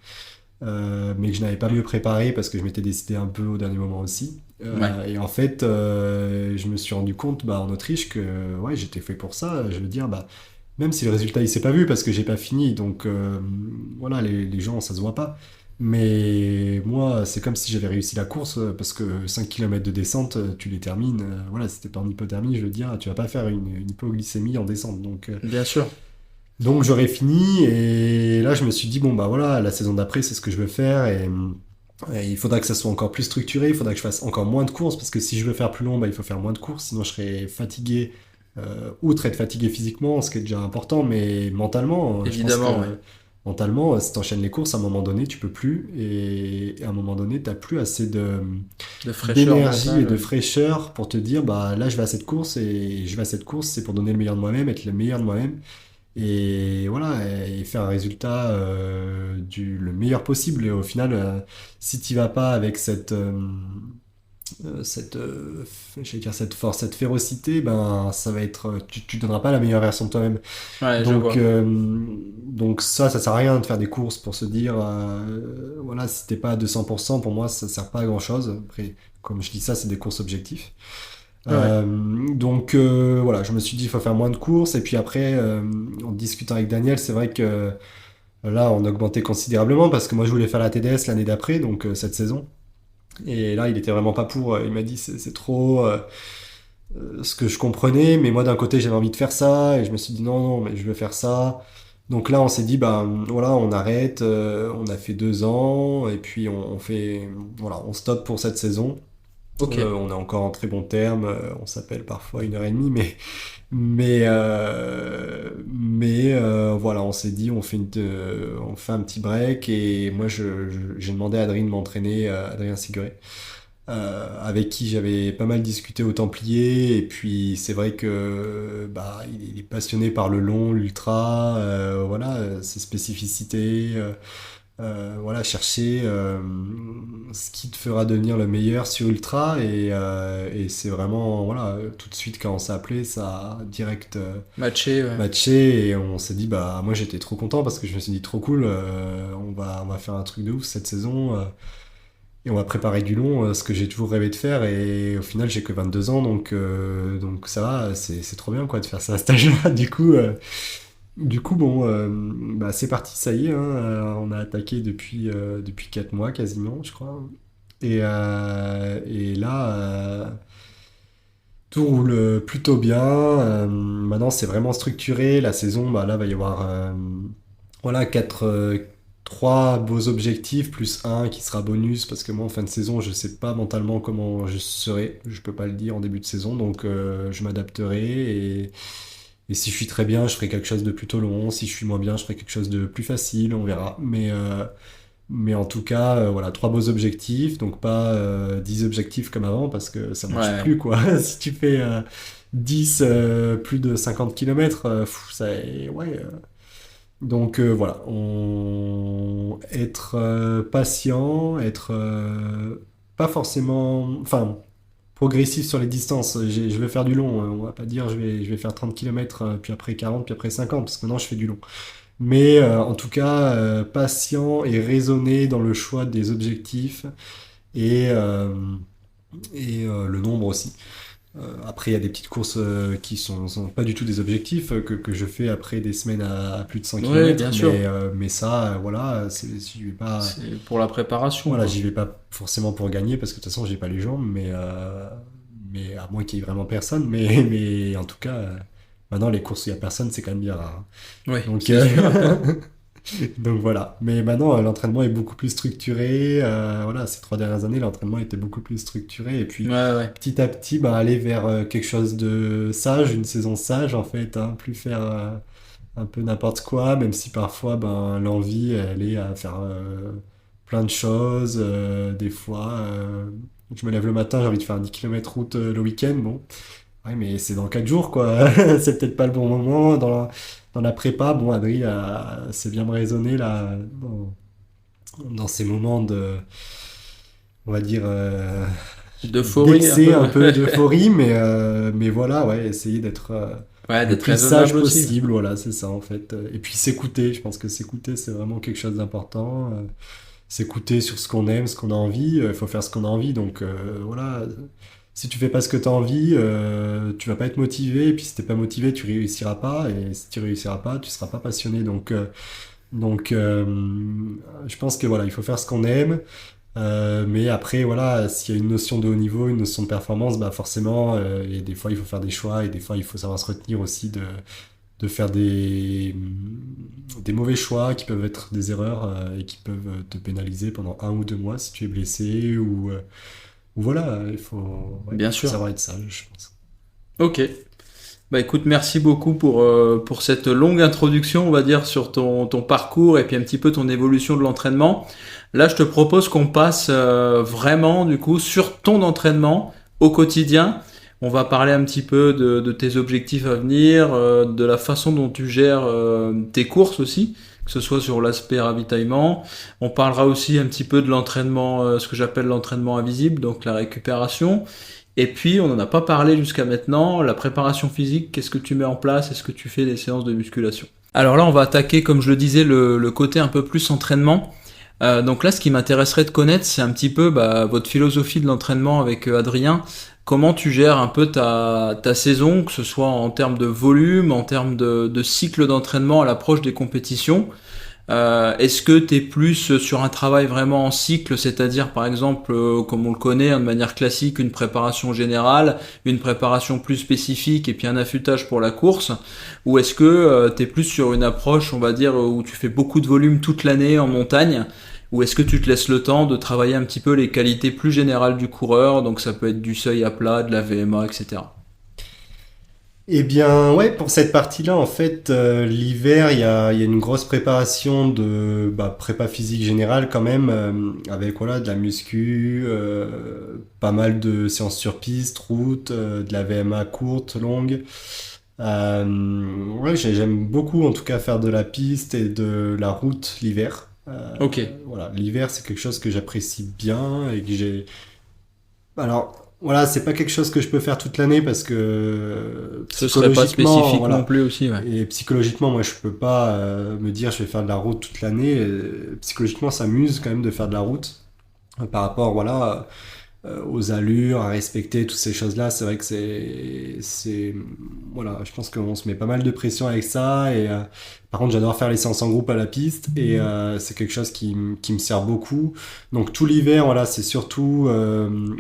Mais que je n'avais pas mieux préparé parce que je m'étais décidé un peu au dernier moment aussi. Ouais. Et en fait, je me suis rendu compte bah, en Autriche que ouais, j'étais fait pour ça. Je veux dire, bah, même si le résultat il s'est pas vu parce que j'ai pas fini, donc voilà, les gens ça se voit pas. Mais moi, c'est comme si j'avais réussi la course, parce que 5 kilomètres de descente, tu les termines. Voilà, si t'es pas en hypothermie, je veux dire, tu vas pas faire une hypoglycémie en descente. Bien sûr. Donc j'aurais fini, et là je me suis dit, bon bah voilà, la saison d'après, c'est ce que je veux faire, et il faudra que ça soit encore plus structuré, il faudra que je fasse encore moins de courses, parce que si je veux faire plus long, bah, il faut faire moins de courses, sinon je serais fatigué, outre être fatigué physiquement, ce qui est déjà important, mais mentalement, je pense Évidemment, ouais. que mentalement, si t'enchaînes les courses, à un moment donné, tu peux plus, et à un moment donné, t'as plus assez De fraîcheur d'énergie et mentale. de fraîcheur pour te dire, bah là je vais à cette course, et je vais à cette course, c'est pour donner le meilleur de moi-même, être le meilleur de moi-même. Et voilà, et faire un résultat le meilleur possible. Et au final, si tu vas pas avec j'allais dire cette force, cette férocité, ben ça va être, tu donneras pas la meilleure version de toi-même. Ouais, je Donc, vois. euh, donc ça sert à rien de faire des courses pour se dire, voilà, si t'es pas à 200%, pour moi, ça sert pas à grand-chose. Après, comme je dis ça, c'est des courses objectifs. Ouais. Voilà, je me suis dit il faut faire moins de courses, et puis après en discutant avec Daniel, c'est vrai que là on a augmenté considérablement parce que moi je voulais faire la TDS l'année d'après, donc cette saison, et là il était vraiment pas pour, il m'a dit c'est trop, ce que je comprenais, mais moi d'un côté j'avais envie de faire ça, et je me suis dit non non mais je veux faire ça. Donc là on s'est dit bah voilà, on arrête, on a fait 2 ans, et puis on fait, voilà, on stoppe pour cette saison. Ok. On est encore en très bons termes, on s'appelle parfois 1 heure et demie, voilà, on s'est dit on fait un petit break, et moi j'ai demandé à Adrien de m'entraîner, Adrien Siguré, avec qui j'avais pas mal discuté au Templier, et puis c'est vrai que bah il est passionné par le long, l'ultra, voilà, ses spécificités. Voilà, chercher ce qui te fera devenir le meilleur sur Ultra, et c'est vraiment, voilà, tout de suite quand on s'est appelé, ça a direct Matché, ouais. matché, et on s'est dit, bah moi j'étais trop content parce que je me suis dit trop cool, on va faire un truc de ouf cette saison, et on va préparer du long, ce que j'ai toujours rêvé de faire, et au final j'ai que 22 ans, donc ça va, c'est trop bien quoi de faire ça à cet âge-là. Du coup, bon, bah, c'est parti, ça y est, hein, on a attaqué depuis 4 mois quasiment, je crois. Et là, tout roule plutôt bien. Maintenant, c'est vraiment structuré. La saison, bah, là, va y avoir voilà, 3 beaux objectifs, plus un qui sera bonus, parce que moi, en fin de saison, je sais pas mentalement comment je serai. Je peux pas le dire en début de saison, donc je m'adapterai. Et si je suis très bien, je ferai quelque chose de plutôt long. Si je suis moins bien, je ferai quelque chose de plus facile, on verra. Mais en tout cas, voilà, 3 beaux objectifs, donc pas 10 objectifs comme avant, parce que ça marche Ouais. plus, quoi. Si tu fais 10, plus de 50 km, ça, ouais. Donc voilà, être patient, être pas forcément, enfin, progressif sur les distances. Je vais faire du long, on va pas dire je vais faire 30 km, puis après 40, puis après 50, parce que maintenant je fais du long. Mais en tout cas, patient et raisonné dans le choix des objectifs, et, euh, et le nombre aussi. Après, il y a des petites courses qui sont pas du tout des objectifs, que je fais après des semaines à plus de 100 Ouais, km, bien sûr. mais ça, voilà, j'y vais pas, C'est pour la préparation, voilà, quoi. j'y vais pas forcément pour gagner, parce que de toute façon, j'ai pas les jambes, mais à moins qu'il y ait vraiment personne, mais en tout cas, maintenant, les courses où il y a personne, c'est quand même bien rare, hein. Ouais, Donc, c'est sûr. donc voilà. Mais maintenant, l'entraînement est beaucoup plus structuré. Voilà, ces 3 dernières années, l'entraînement était beaucoup plus structuré. Et puis, Ouais, ouais. petit à petit, bah, aller vers quelque chose de sage, une saison sage, en fait, hein, plus faire un peu n'importe quoi, même si parfois, ben, l'envie, elle est à faire plein de choses. Des fois, je me lève le matin, j'ai envie de faire 10 km route le week-end. Bon, ouais, mais c'est dans 4 jours, quoi. C'est peut-être pas le bon moment. Dans la prépa, bon, Adri c'est bien raisonné là, dans ces moments on va dire, D'euphorie, un d'excès, peu. un peu d'euphorie, mais voilà, ouais, essayer d'être Ouais, le d'être plus sage raisonnable aussi. possible, voilà, c'est ça en fait. Et puis s'écouter, je pense que s'écouter, c'est vraiment quelque chose d'important. S'écouter sur ce qu'on aime, ce qu'on a envie, il faut faire ce qu'on a envie, donc voilà. Si tu fais pas ce que tu as envie, tu vas pas être motivé, et puis si t'es pas motivé, tu réussiras pas, et si tu réussiras pas, tu seras pas passionné. Donc, je pense que voilà, il faut faire ce qu'on aime. Mais après, voilà, s'il y a une notion de haut niveau, une notion de performance, bah forcément, et des fois il faut faire des choix, et des fois il faut savoir se retenir aussi de faire des mauvais choix qui peuvent être des erreurs et qui peuvent te pénaliser pendant 1 ou 2 mois si tu es blessé ou voilà, ouais, Bien faut sûr. savoir être sage, je pense. Ok. Bah écoute, merci beaucoup pour cette longue introduction, on va dire, sur ton parcours et puis un petit peu ton évolution de l'entraînement. Là, je te propose qu'on passe vraiment, du coup, sur ton entraînement au quotidien. On va parler un petit peu de tes objectifs à venir, de la façon dont tu gères tes courses aussi, que ce soit sur l'aspect ravitaillement. On parlera aussi un petit peu de l'entraînement, ce que j'appelle l'entraînement invisible, donc la récupération. Et puis, on n'en a pas parlé jusqu'à maintenant, la préparation physique, qu'est-ce que tu mets en place? Est-ce que tu fais des séances de musculation? Alors là, on va attaquer, comme je le disais, le côté un peu plus entraînement. Donc là, ce qui m'intéresserait de connaître, c'est un petit peu votre philosophie de l'entraînement avec Adrien. Comment tu gères un peu ta saison, que ce soit en termes de volume, en termes de cycle d'entraînement à l'approche des compétitions? Est-ce que tu es plus sur un travail vraiment en cycle, c'est-à-dire par exemple, comme on le connaît hein, de manière classique, une préparation générale, une préparation plus spécifique et puis un affûtage pour la course, ou est-ce que tu es plus sur une approche, on va dire, où tu fais beaucoup de volume toute l'année en montagne, ou est-ce que tu te laisses le temps de travailler un petit peu les qualités plus générales du coureur, donc ça peut être du seuil à plat, de la VMA, etc. Eh bien, ouais, pour cette partie-là, en fait, l'hiver, il y a une grosse préparation de prépa physique générale quand même, avec voilà, de la muscu, pas mal de séances sur piste, route, de la VMA courte, longue. Ouais, j'aime beaucoup en tout cas faire de la piste et de la route l'hiver. Ok, Voilà, l'hiver, c'est quelque chose que j'apprécie bien et que j'ai alors, voilà, c'est pas quelque chose que je peux faire toute l'année parce que ce serait pas psychologiquement, spécifique non voilà. plus aussi, ouais. Et psychologiquement, moi, je peux pas me dire je vais faire de la route toute l'année. Psychologiquement, ça m'use quand même de faire de la route par rapport, voilà, aux allures, à respecter toutes ces choses-là. C'est vrai que voilà, je pense qu'on se met pas mal de pression avec ça. Et par contre, j'adore faire les séances en groupe à la piste et c'est quelque chose qui me sert beaucoup. Donc tout l'hiver, voilà, c'est surtout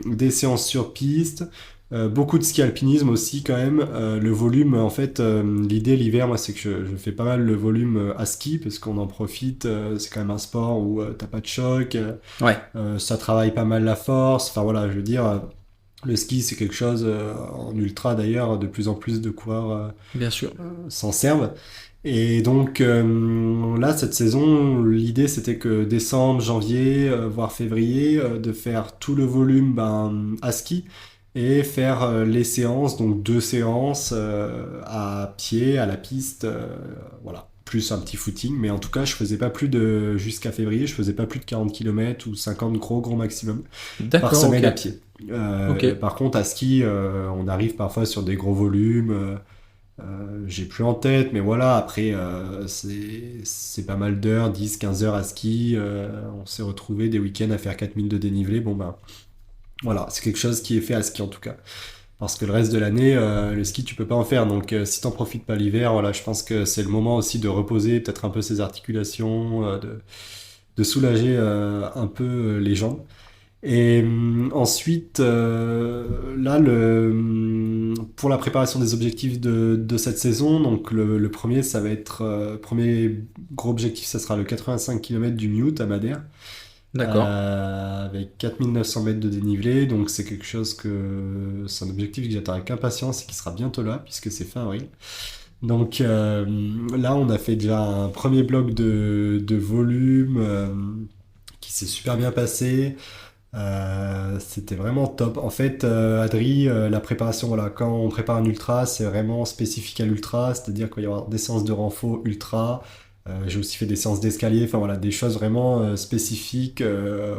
des séances sur piste. Beaucoup de ski alpinisme aussi quand même. Le volume, en fait, l'idée l'hiver, moi, c'est que je fais pas mal le volume à ski parce qu'on en profite. C'est quand même un sport où t'as pas de choc. Ouais, Ça travaille pas mal la force. Enfin voilà, je veux dire, le ski c'est quelque chose en ultra d'ailleurs, de plus en plus de coureurs bien sûr. s'en servent. Et donc là, cette saison, l'idée c'était que décembre, janvier, voire février, de faire tout le volume à ski et faire les séances, donc 2 séances à pied, à la piste, voilà, plus un petit footing. Mais en tout cas, je faisais pas plus de, jusqu'à février, je faisais pas plus de 40 km ou 50 gros maximum par D'accord, ok. semaine à pied. Ok. Par contre, à ski, on arrive parfois sur des gros volumes. J'ai plus en tête, mais voilà, après, c'est pas mal d'heures, 10 15 heures à ski. On s'est retrouvé des week-ends à faire 4000 de dénivelé. Bon, ben, voilà, c'est quelque chose qui est fait à ski en tout cas. Parce que le reste de l'année, le ski, tu peux pas en faire. Donc, si t'en profites pas l'hiver, voilà, je pense que c'est le moment aussi de reposer peut-être un peu ses articulations, de soulager un peu les jambes. Et ensuite, là, pour la préparation des objectifs de cette saison, donc le premier, ça va être, premier gros objectif, ça sera le 85 km du Mute à Madère, D'accord. avec 4900 mètres de dénivelé. Donc c'est un objectif que j'attends avec impatience et qui sera bientôt là, puisque c'est fin avril. Donc là, on a fait déjà un premier bloc de volume qui s'est super bien passé. C'était vraiment top. En fait, Adri, la préparation, voilà, quand on prépare un ultra, c'est vraiment spécifique à l'ultra, c'est-à-dire qu'il va y avoir des séances de renfort ultra. J'ai aussi fait des séances d'escalier, enfin voilà, des choses vraiment spécifiques.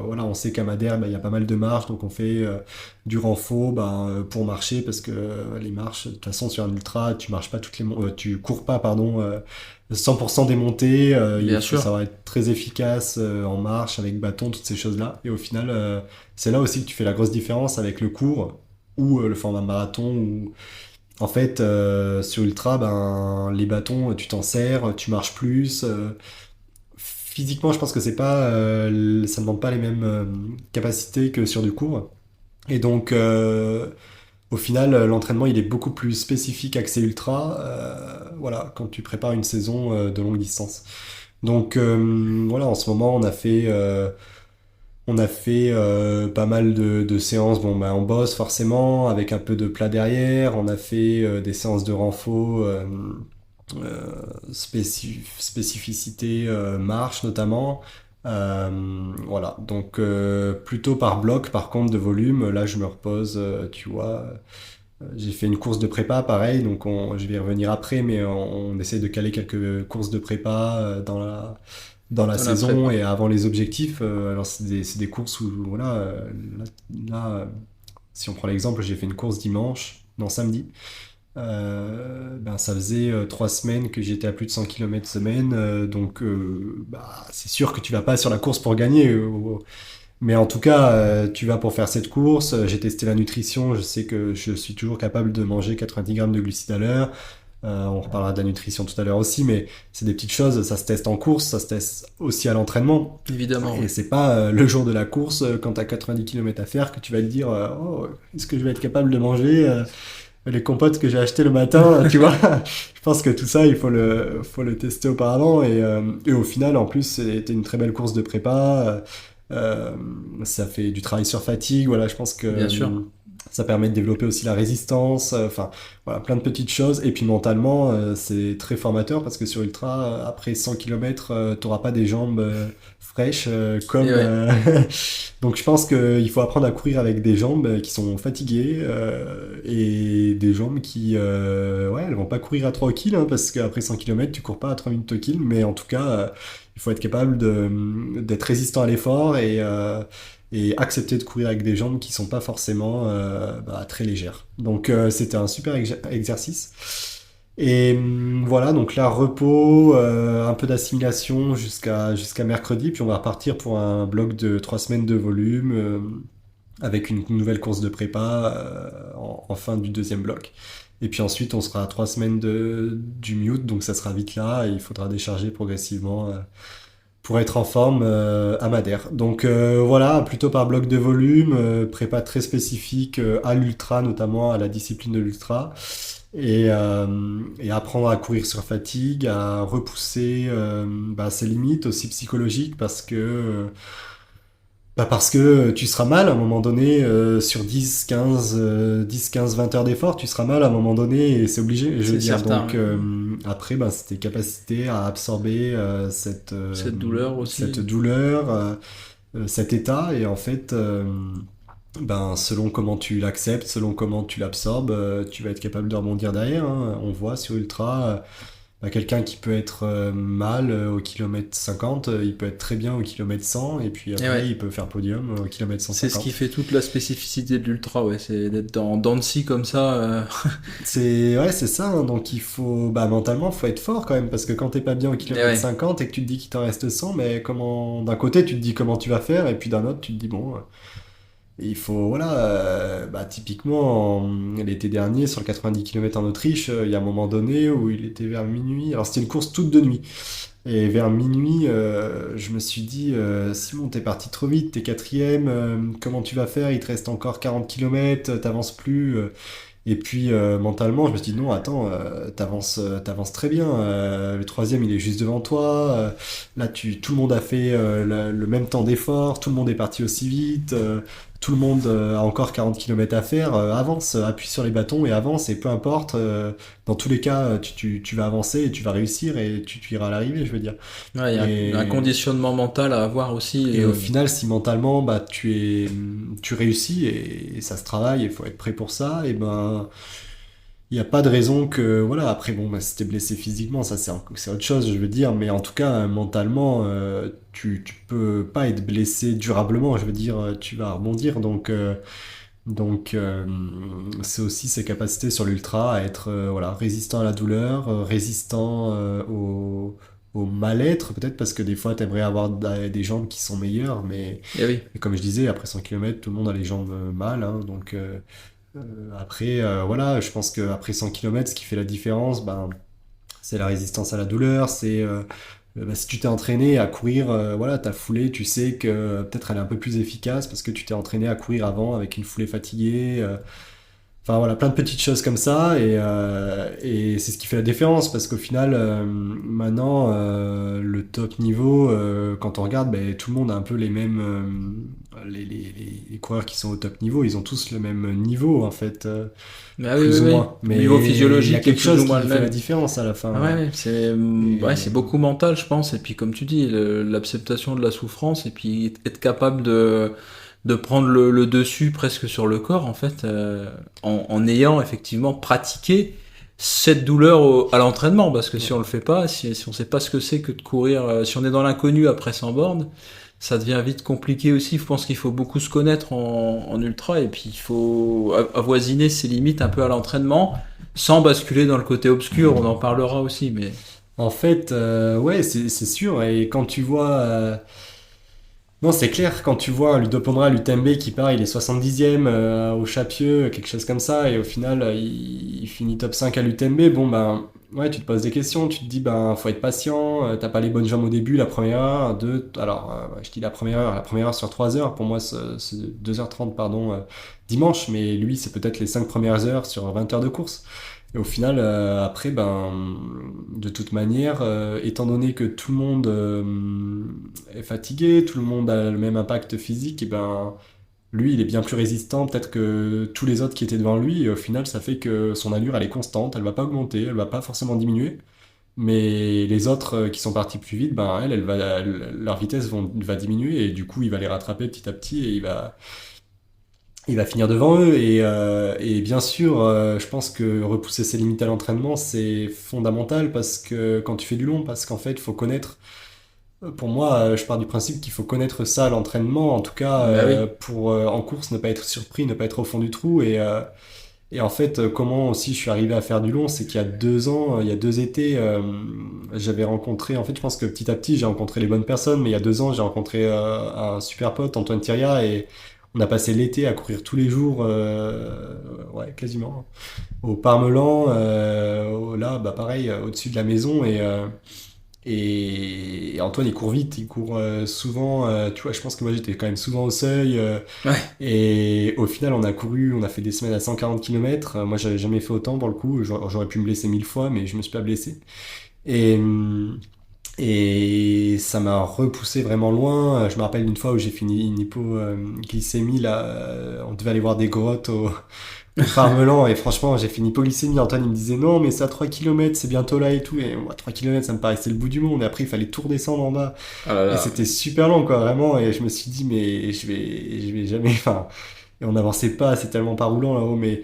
Voilà, on sait qu'à Madère, il y a pas mal de marches, donc on fait du renfort pour marcher, parce que les marches, de toute façon, sur un ultra, tu marches pas tu cours pas, pardon, 100% des montées. Bien Il faut sûr. savoir être très efficace en marche, avec bâton, toutes ces choses-là. Et au final, c'est là aussi que tu fais la grosse différence avec le court ou le format marathon, où en fait, sur ultra, les bâtons, tu t'en sers, tu marches plus. physiquement, je pense que c'est pas, ça ne demande pas les mêmes capacités que sur du court. Et donc, au final, l'entraînement, il est beaucoup plus spécifique axé ultra, voilà, quand tu prépares une saison de longue distance. Donc, voilà, en ce moment, on a fait pas mal de séances. Bon, bah, on bosse forcément avec un peu de plat derrière. On a fait des séances de renfo, spécificité marche notamment. Voilà, donc plutôt par bloc, par contre, de volume. Là, je me repose, tu vois. J'ai fait une course de prépa, pareil, donc je vais y revenir après, mais on essaie de caler quelques courses de prépa dans la Dans la saison prépa. et avant les objectifs. Alors, c'est des courses où, voilà, si on prend l'exemple, j'ai fait une course dimanche, non, samedi. Ben, ça faisait 3 semaines que j'étais à plus de 100 km semaine, donc bah, c'est sûr que tu vas pas sur la course pour gagner. Mais en tout cas, tu vas pour faire cette course. J'ai testé la nutrition. Je sais que je suis toujours capable de manger 90 grammes de glucides à l'heure. On reparlera de la nutrition tout à l'heure aussi, mais c'est des petites choses. Ça se teste en course, ça se teste aussi à l'entraînement. Évidemment, Et ouais. c'est pas le jour de la course, quand tu as 90 km à faire, que tu vas te dire oh, est-ce que je vais être capable de manger les compotes que j'ai achetées le matin, tu vois. Je pense que tout ça, il faut le tester auparavant. Et au final, en plus, c'était une très belle course de prépa. Ça fait du travail sur fatigue. Voilà, je pense que Bien sûr. ça permet de développer aussi la résistance. Enfin, voilà, plein de petites choses. Et puis mentalement, c'est très formateur parce que sur Ultra, après 100 km, t'auras pas des jambes fraîches Et comme. ouais. Donc je pense qu'il faut apprendre à courir avec des jambes qui sont fatiguées et des jambes qui, ouais, elles vont pas courir à 3 kills, hein, parce qu'après 100 km, tu cours pas à 3 minutes au kill, mais en tout cas, il faut être capable d'être résistant à l'effort et accepter de courir avec des jambes qui sont pas forcément bah, très légères. Donc c'était un super exercice. Et voilà, donc là, repos, un peu d'assimilation jusqu'à mercredi, puis on va repartir pour un bloc de 3 semaines de volume, avec une nouvelle course de prépa en fin du deuxième bloc. Et puis ensuite, on sera à 3 semaines du mute, donc ça sera vite là, et il faudra décharger progressivement pour être en forme à Madère. Donc voilà, plutôt par bloc de volume, prépa très spécifique à l'ultra, notamment à la discipline de l'ultra. Et apprendre à courir sur fatigue, à repousser bah, ses limites aussi psychologiques parce que tu seras mal à un moment donné sur 10, 15, 10, 15, 20 heures d'effort, tu seras mal à un moment donné et c'est obligé, je veux C'est dire. certain, Donc ouais. après, bah, c'est tes capacités à absorber Cette douleur cette aussi. douleur, cet état et en fait, ben, selon comment tu l'acceptes, selon comment tu l'absorbes, tu vas être capable de rebondir derrière, hein. On voit sur Ultra, bah, quelqu'un qui peut être mal au kilomètre 50, il peut être très bien au kilomètre 100, et puis Et après, ouais. il peut faire podium au kilomètre C'est ce qui 150. fait toute la spécificité de l'ultra, ouais. C'est d'être dans dents de scie comme ça. Ouais, c'est ça, hein. Donc il faut, bah, mentalement, faut être fort quand même, parce que quand t'es pas bien au Et kilomètre ouais. 50 et que tu te dis qu'il t'en reste 100, mais comment, d'un côté, tu te dis comment tu vas faire, et puis d'un autre, tu te dis bon, il faut, voilà, bah, typiquement, l'été dernier, sur le 90 km en Autriche, il y a un moment donné où il était vers minuit. Alors, c'était une course toute de nuit. Et vers minuit, je me suis dit, Simon, t'es parti trop vite, t'es quatrième, comment tu vas faire? Il te reste encore 40 km, t'avances plus. Et puis mentalement, je me suis dit non, attends, t'avances très bien. Le troisième, il est juste devant toi. Là, tout le monde a fait le même temps d'effort, tout le monde est parti aussi vite. Tout le monde a encore 40 km à faire. Avance, appuie sur les bâtons et avance. Et peu importe, dans tous les cas, tu vas avancer et tu vas réussir et tu iras à l'arrivée, je veux dire. Ouais, il y a un Et, conditionnement mental à avoir aussi. et au final, si mentalement, bah, tu réussis et ça se travaille, il faut être prêt pour ça, et ben, il n'y a pas de raison que, voilà, après, bon, bah, si t'es blessé physiquement, ça c'est autre chose, je veux dire, mais en tout cas, mentalement, tu peux pas être blessé durablement, je veux dire, tu vas rebondir, donc, c'est aussi ses capacités sur l'ultra à être, voilà, résistant à la douleur, résistant au mal-être, peut-être parce que des fois, t'aimerais avoir des jambes qui sont meilleures, mais Eh oui. comme je disais, après 100 km, tout le monde a les jambes mal, hein, donc après, voilà, je pense qu'après 100 km, ce qui fait la différence, ben, c'est la résistance à la douleur, c'est Bah, si tu t'es entraîné à courir, voilà, ta foulée, tu sais que peut-être elle est un peu plus efficace parce que tu t'es entraîné à courir avant avec une foulée fatiguée. Enfin voilà, plein de petites choses comme ça et c'est ce qui fait la différence parce qu'au final, maintenant, le top niveau, quand on regarde, ben, tout le monde a un peu les mêmes, les coureurs qui sont au top niveau, ils ont tous le même niveau en fait, Ah oui, oui, plus ou oui. moins. Le niveau Mais il y a physiologique est quelque plus ou chose moins qui le fait la même. différence à la Ah fin, ouais, ouais. ouais, ouais, Et c'est beaucoup mental, je pense. Et puis, comme tu dis, l'acceptation de la souffrance et puis être capable de prendre le dessus presque sur le corps, en fait, en ayant effectivement pratiqué cette douleur à l'entraînement. Parce que si on le fait pas, si on sait pas ce que c'est que de courir, si on est dans l'inconnu après 100 bornes, ça devient vite compliqué aussi. Je pense qu'il faut beaucoup se connaître en ultra et puis il faut avoisiner ses limites un peu à l'entraînement sans basculer dans le côté obscur. On en parlera aussi, mais en fait, ouais, c'est sûr. Et quand tu vois, non, c'est clair, quand tu vois un Ludo Pondra à l'UTMB qui part, il est 70e au Chapieux, quelque chose comme ça, et au final, il finit top 5 à l'UTMB, bon ben, ouais, tu te poses des questions, tu te dis, ben, faut être patient, t'as pas les bonnes jambes au début, la première heure, alors, ouais, je dis la première heure sur 3 heures, pour moi, c'est 2h30, pardon, dimanche, mais lui, c'est peut-être les 5 premières heures sur 20 heures de course. Et au final, après, ben, de toute manière, étant donné que tout le monde est fatigué, tout le monde a le même impact physique, et ben, lui, il est bien plus résistant peut-être que tous les autres qui étaient devant lui. Et au final, ça fait que son allure, elle est constante, elle va pas augmenter, elle va pas forcément diminuer. Mais les autres qui sont partis plus vite, ben, leur vitesse va diminuer et du coup, il va les rattraper petit à petit et il va finir devant eux et bien sûr, je pense que repousser ses limites à l'entraînement, c'est fondamental parce que quand tu fais du long, parce qu'en fait, il faut connaître. Pour moi, je pars du principe qu'il faut connaître ça à l'entraînement, en tout cas bah oui. pour en course ne pas être surpris, ne pas être au fond du trou et en fait, comment aussi je suis arrivé à faire du long, c'est qu'il y a 2 ans, il y a 2 étés, j'avais rencontré, en fait, je pense que petit à petit, j'ai rencontré les bonnes personnes, mais il y a 2 ans, j'ai rencontré un super pote, Antoine Thieria, et on a passé l'été à courir tous les jours, ouais, quasiment, au Parmelan, là, bah pareil, au-dessus de la maison, et Antoine, il court vite, il court souvent, tu vois, je pense que moi, j'étais quand même souvent au seuil, Ouais. et au final, on a fait des semaines à 140 km. Moi, j'avais jamais fait autant pour le coup. J'aurais pu me blesser 1000 fois, mais je me suis pas blessé. Et, et ça m'a repoussé vraiment loin. Je me rappelle d'une fois où j'ai fini une hypoglycémie. Là, on devait aller voir des grottes au Parmelan. Et franchement, j'ai fini hypoglycémie. Antoine, il me disait non, mais c'est à 3 km, c'est bientôt là et tout. Et moi, 3 km, ça me paraissait le bout du monde. Et après, il fallait tout redescendre en bas. Ah là Et là, c'était super long, quoi, vraiment. Et je me suis dit, mais je vais jamais. Enfin, et on n'avançait pas, c'est tellement pas roulant là-haut, mais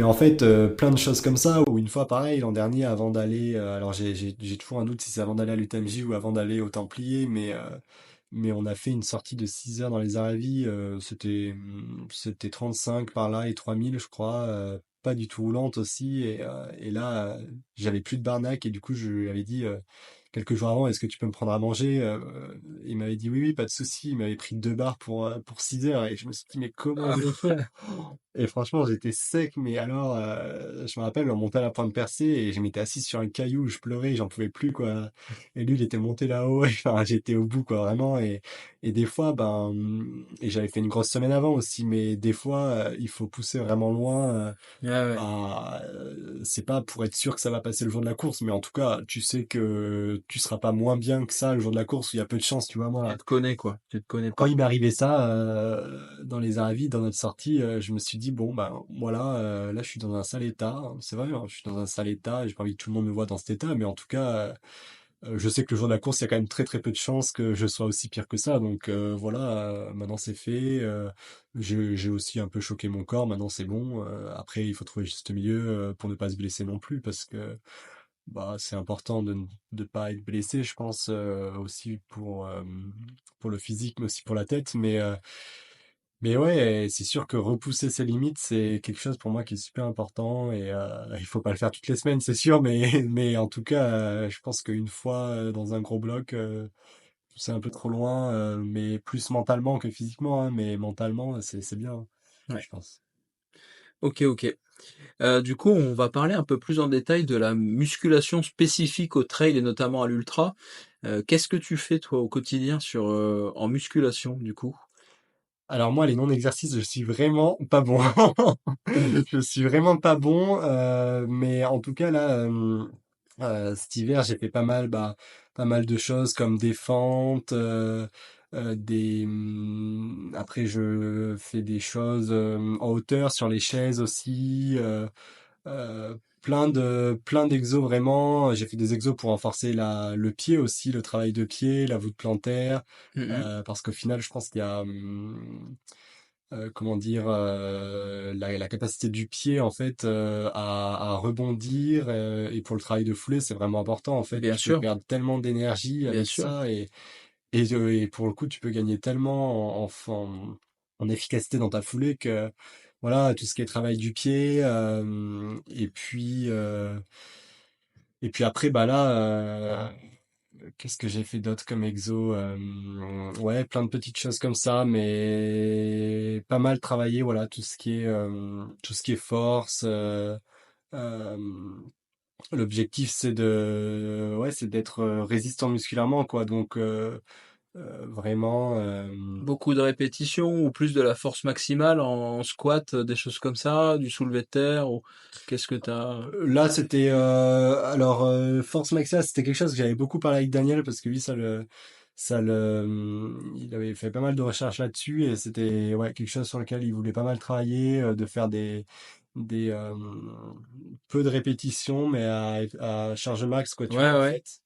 en fait, plein de choses comme ça, ou une fois pareil, l'an dernier, avant d'aller, alors j'ai toujours un doute si c'est avant d'aller à l'UTMJ ou avant d'aller au Templier, mais on a fait une sortie de 6 heures dans les Aravis, c'était 35 par là et 3000 je crois, pas du tout roulante aussi, et là, j'avais plus de barnac, et du coup, je lui avais dit, quelques jours avant, est-ce que tu peux me prendre à manger? Il m'avait dit oui, oui, pas de souci, il m'avait pris 2 bars pour 6 heures, et je me suis dit, mais comment je vais faire? Et franchement, j'étais sec, mais alors, je me rappelle, on montait à la pointe percée et je m'étais assis sur un caillou, je pleurais, j'en pouvais plus, quoi. Et lui, il était monté là-haut, et, enfin, j'étais au bout, quoi, vraiment. Et des fois, ben, et j'avais fait une grosse semaine avant aussi, mais des fois, il faut pousser vraiment loin. ouais, ouais. C'est pas pour être sûr que ça va passer le jour de la course, mais en tout cas, tu sais que tu seras pas moins bien que ça le jour de la course, où il y a peu de chance, tu vois, Tu moi. te connais, quoi. Tu te connais Quand pas. il m'est arrivé ça, dans les Aravis, dans notre sortie, je me suis dit: «Bon, ben, voilà, là, je suis dans un sale état». Hein. C'est vrai, hein, je suis dans un sale état et j'ai pas envie que tout le monde me voie dans cet état, mais en tout cas, je sais que le jour de la course, il y a quand même très, très peu de chances que je sois aussi pire que ça, donc voilà, maintenant c'est fait, j'ai aussi un peu choqué mon corps, maintenant c'est bon, après il faut trouver le juste milieu, pour ne pas se blesser non plus parce que, bah, c'est important de pas être blessé, je pense, aussi pour le physique, mais aussi pour la tête. Mais ouais, c'est sûr que repousser ses limites, c'est quelque chose pour moi qui est super important. Et il faut pas le faire toutes les semaines, c'est sûr, mais, mais en tout cas, je pense qu'une fois dans un gros bloc, c'est un peu trop loin, mais plus mentalement que physiquement, hein, mais mentalement, c'est bien, Ouais. je pense. Ok, ok. Du coup, on va parler un peu plus en détail de la musculation spécifique au trail et notamment à l'ultra. Qu'est-ce que tu fais toi au quotidien en musculation du coup? Alors moi, les non-exercices, je suis vraiment pas bon. Je suis vraiment pas bon, mais en tout cas là, cet hiver, j'ai fait pas mal de choses comme des fentes, après je fais des choses en hauteur sur les chaises aussi, plein d'exos vraiment. J'ai fait des exos pour renforcer le pied aussi, le travail de pied, la voûte plantaire, Mhm. parce qu'au final, je pense qu'il y a comment dire, la capacité du pied en fait à rebondir et pour le travail de foulée, c'est vraiment important en fait. Bien Tu peux sûr, perdre tellement d'énergie bien avec sûr. ça et pour le coup, tu peux gagner tellement en efficacité dans ta foulée que voilà, tout ce qui est travail du pied et puis après bah là qu'est-ce que j'ai fait d'autre comme exo? Ouais, plein de petites choses comme ça, mais pas mal travaillé, voilà, tout ce qui est force. Euh, L'objectif, ouais, c'est d'être résistant musculairement, quoi. Donc, vraiment, Beaucoup de répétitions ou plus de la force maximale en squat, des choses comme ça, du soulevé de terre ou qu'est-ce que t'as? là, c'était, force maximale, c'était quelque chose que j'avais beaucoup parlé avec Daniel parce que lui, il avait fait pas mal de recherches là-dessus et c'était ouais, quelque chose sur lequel il voulait pas mal travailler, de faire des peu de répétitions, mais à charge max, quoi, tu vois, Ouais, en ouais. fait.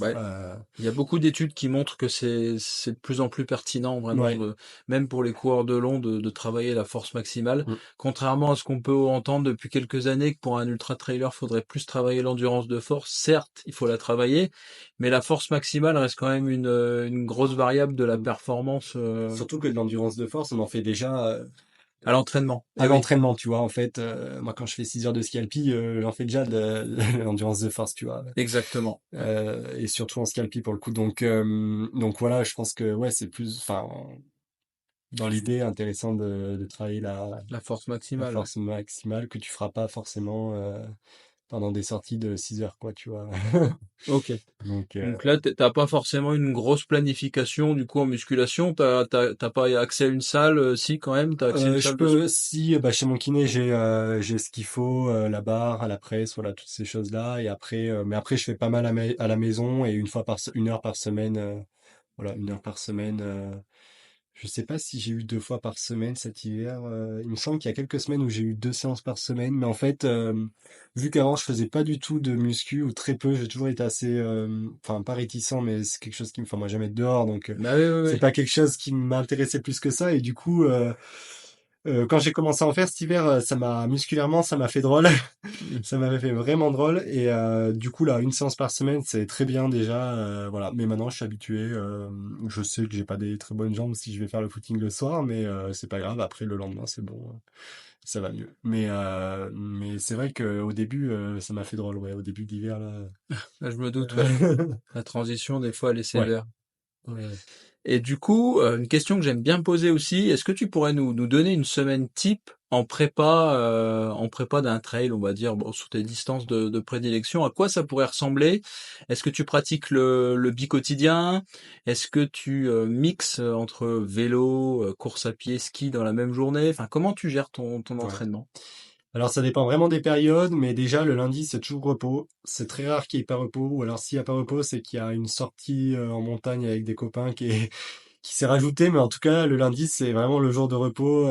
Ouais. Euh, Il y a beaucoup d'études qui montrent que c'est de plus en plus pertinent vraiment ouais. de même pour les coureurs de long de travailler la force maximale. Mm. Contrairement à ce qu'on peut entendre depuis quelques années que pour un ultra trailer, faudrait plus travailler l'endurance de force. Certes, il faut la travailler, mais la force maximale reste quand même une grosse variable de la Mm. performance Surtout que de l'endurance de force, on en fait déjà à l'entraînement. à Eh oui, l'entraînement, tu vois. En fait, moi, quand je fais 6 heures de ski alpi, j'en fais déjà de l'endurance de force, tu vois. exactement. Et surtout en ski alpi pour le coup. Donc voilà, je pense que ouais, c'est plus, enfin, dans l'idée, intéressant de travailler La force la maximale, ouais. force maximale que tu feras pas forcément pendant des sorties de 6 heures, quoi, tu vois. Ok. Donc, Donc là, t'as pas forcément une grosse planification du coup en musculation. T'as pas accès à une salle, si quand même, t'as accès à une je salle de peux, sport. si, bah, chez mon kiné, j'ai ce qu'il faut, la barre, la presse, voilà, toutes ces choses-là. Et après, mais après, je fais pas mal à la maison et une heure par semaine, voilà, une heure par semaine. Je sais pas si j'ai eu 2 fois par semaine cet hiver. Il me semble qu'il y a quelques semaines où j'ai eu 2 séances par semaine. Mais en fait, vu qu'avant je faisais pas du tout de muscu ou très peu, j'ai toujours été assez, enfin pas réticent, mais c'est quelque chose qui me, enfin moi jamais être dehors, donc Bah oui, oui, c'est oui. pas quelque chose qui m'intéressait plus que ça. Et du coup, quand j'ai commencé à en faire cet hiver, musculairement, ça m'a fait drôle. Mm. Ça m'avait fait vraiment drôle et du coup là une séance par semaine c'est très bien déjà voilà mais maintenant je suis habitué je sais que j'ai pas des très bonnes jambes si je vais faire le footing le soir mais c'est pas grave après le lendemain c'est bon ça va mieux mais c'est vrai que au début ça m'a fait drôle ouais au début d'hiver là Là, je me doute, ouais. La transition, des fois, elle est ouais, sévère. ouais. Et du coup, une question que j'aime bien poser aussi, est-ce que tu pourrais nous donner une semaine type en prépa d'un trail, on va dire, bon, sous tes distances de prédilection, à quoi ça pourrait ressembler? Est-ce que tu pratiques le bi-quotidien? Est-ce que tu mixes entre vélo, course à pied, ski dans la même journée? Enfin, comment tu gères ton Ouais. entraînement? Alors ça dépend vraiment des périodes, mais déjà le lundi c'est toujours repos. C'est très rare qu'il n'y ait pas repos, ou alors s'il n'y a pas repos, c'est qu'il y a une sortie en montagne avec des copains qui s'est rajouté, mais en tout cas le lundi c'est vraiment le jour de repos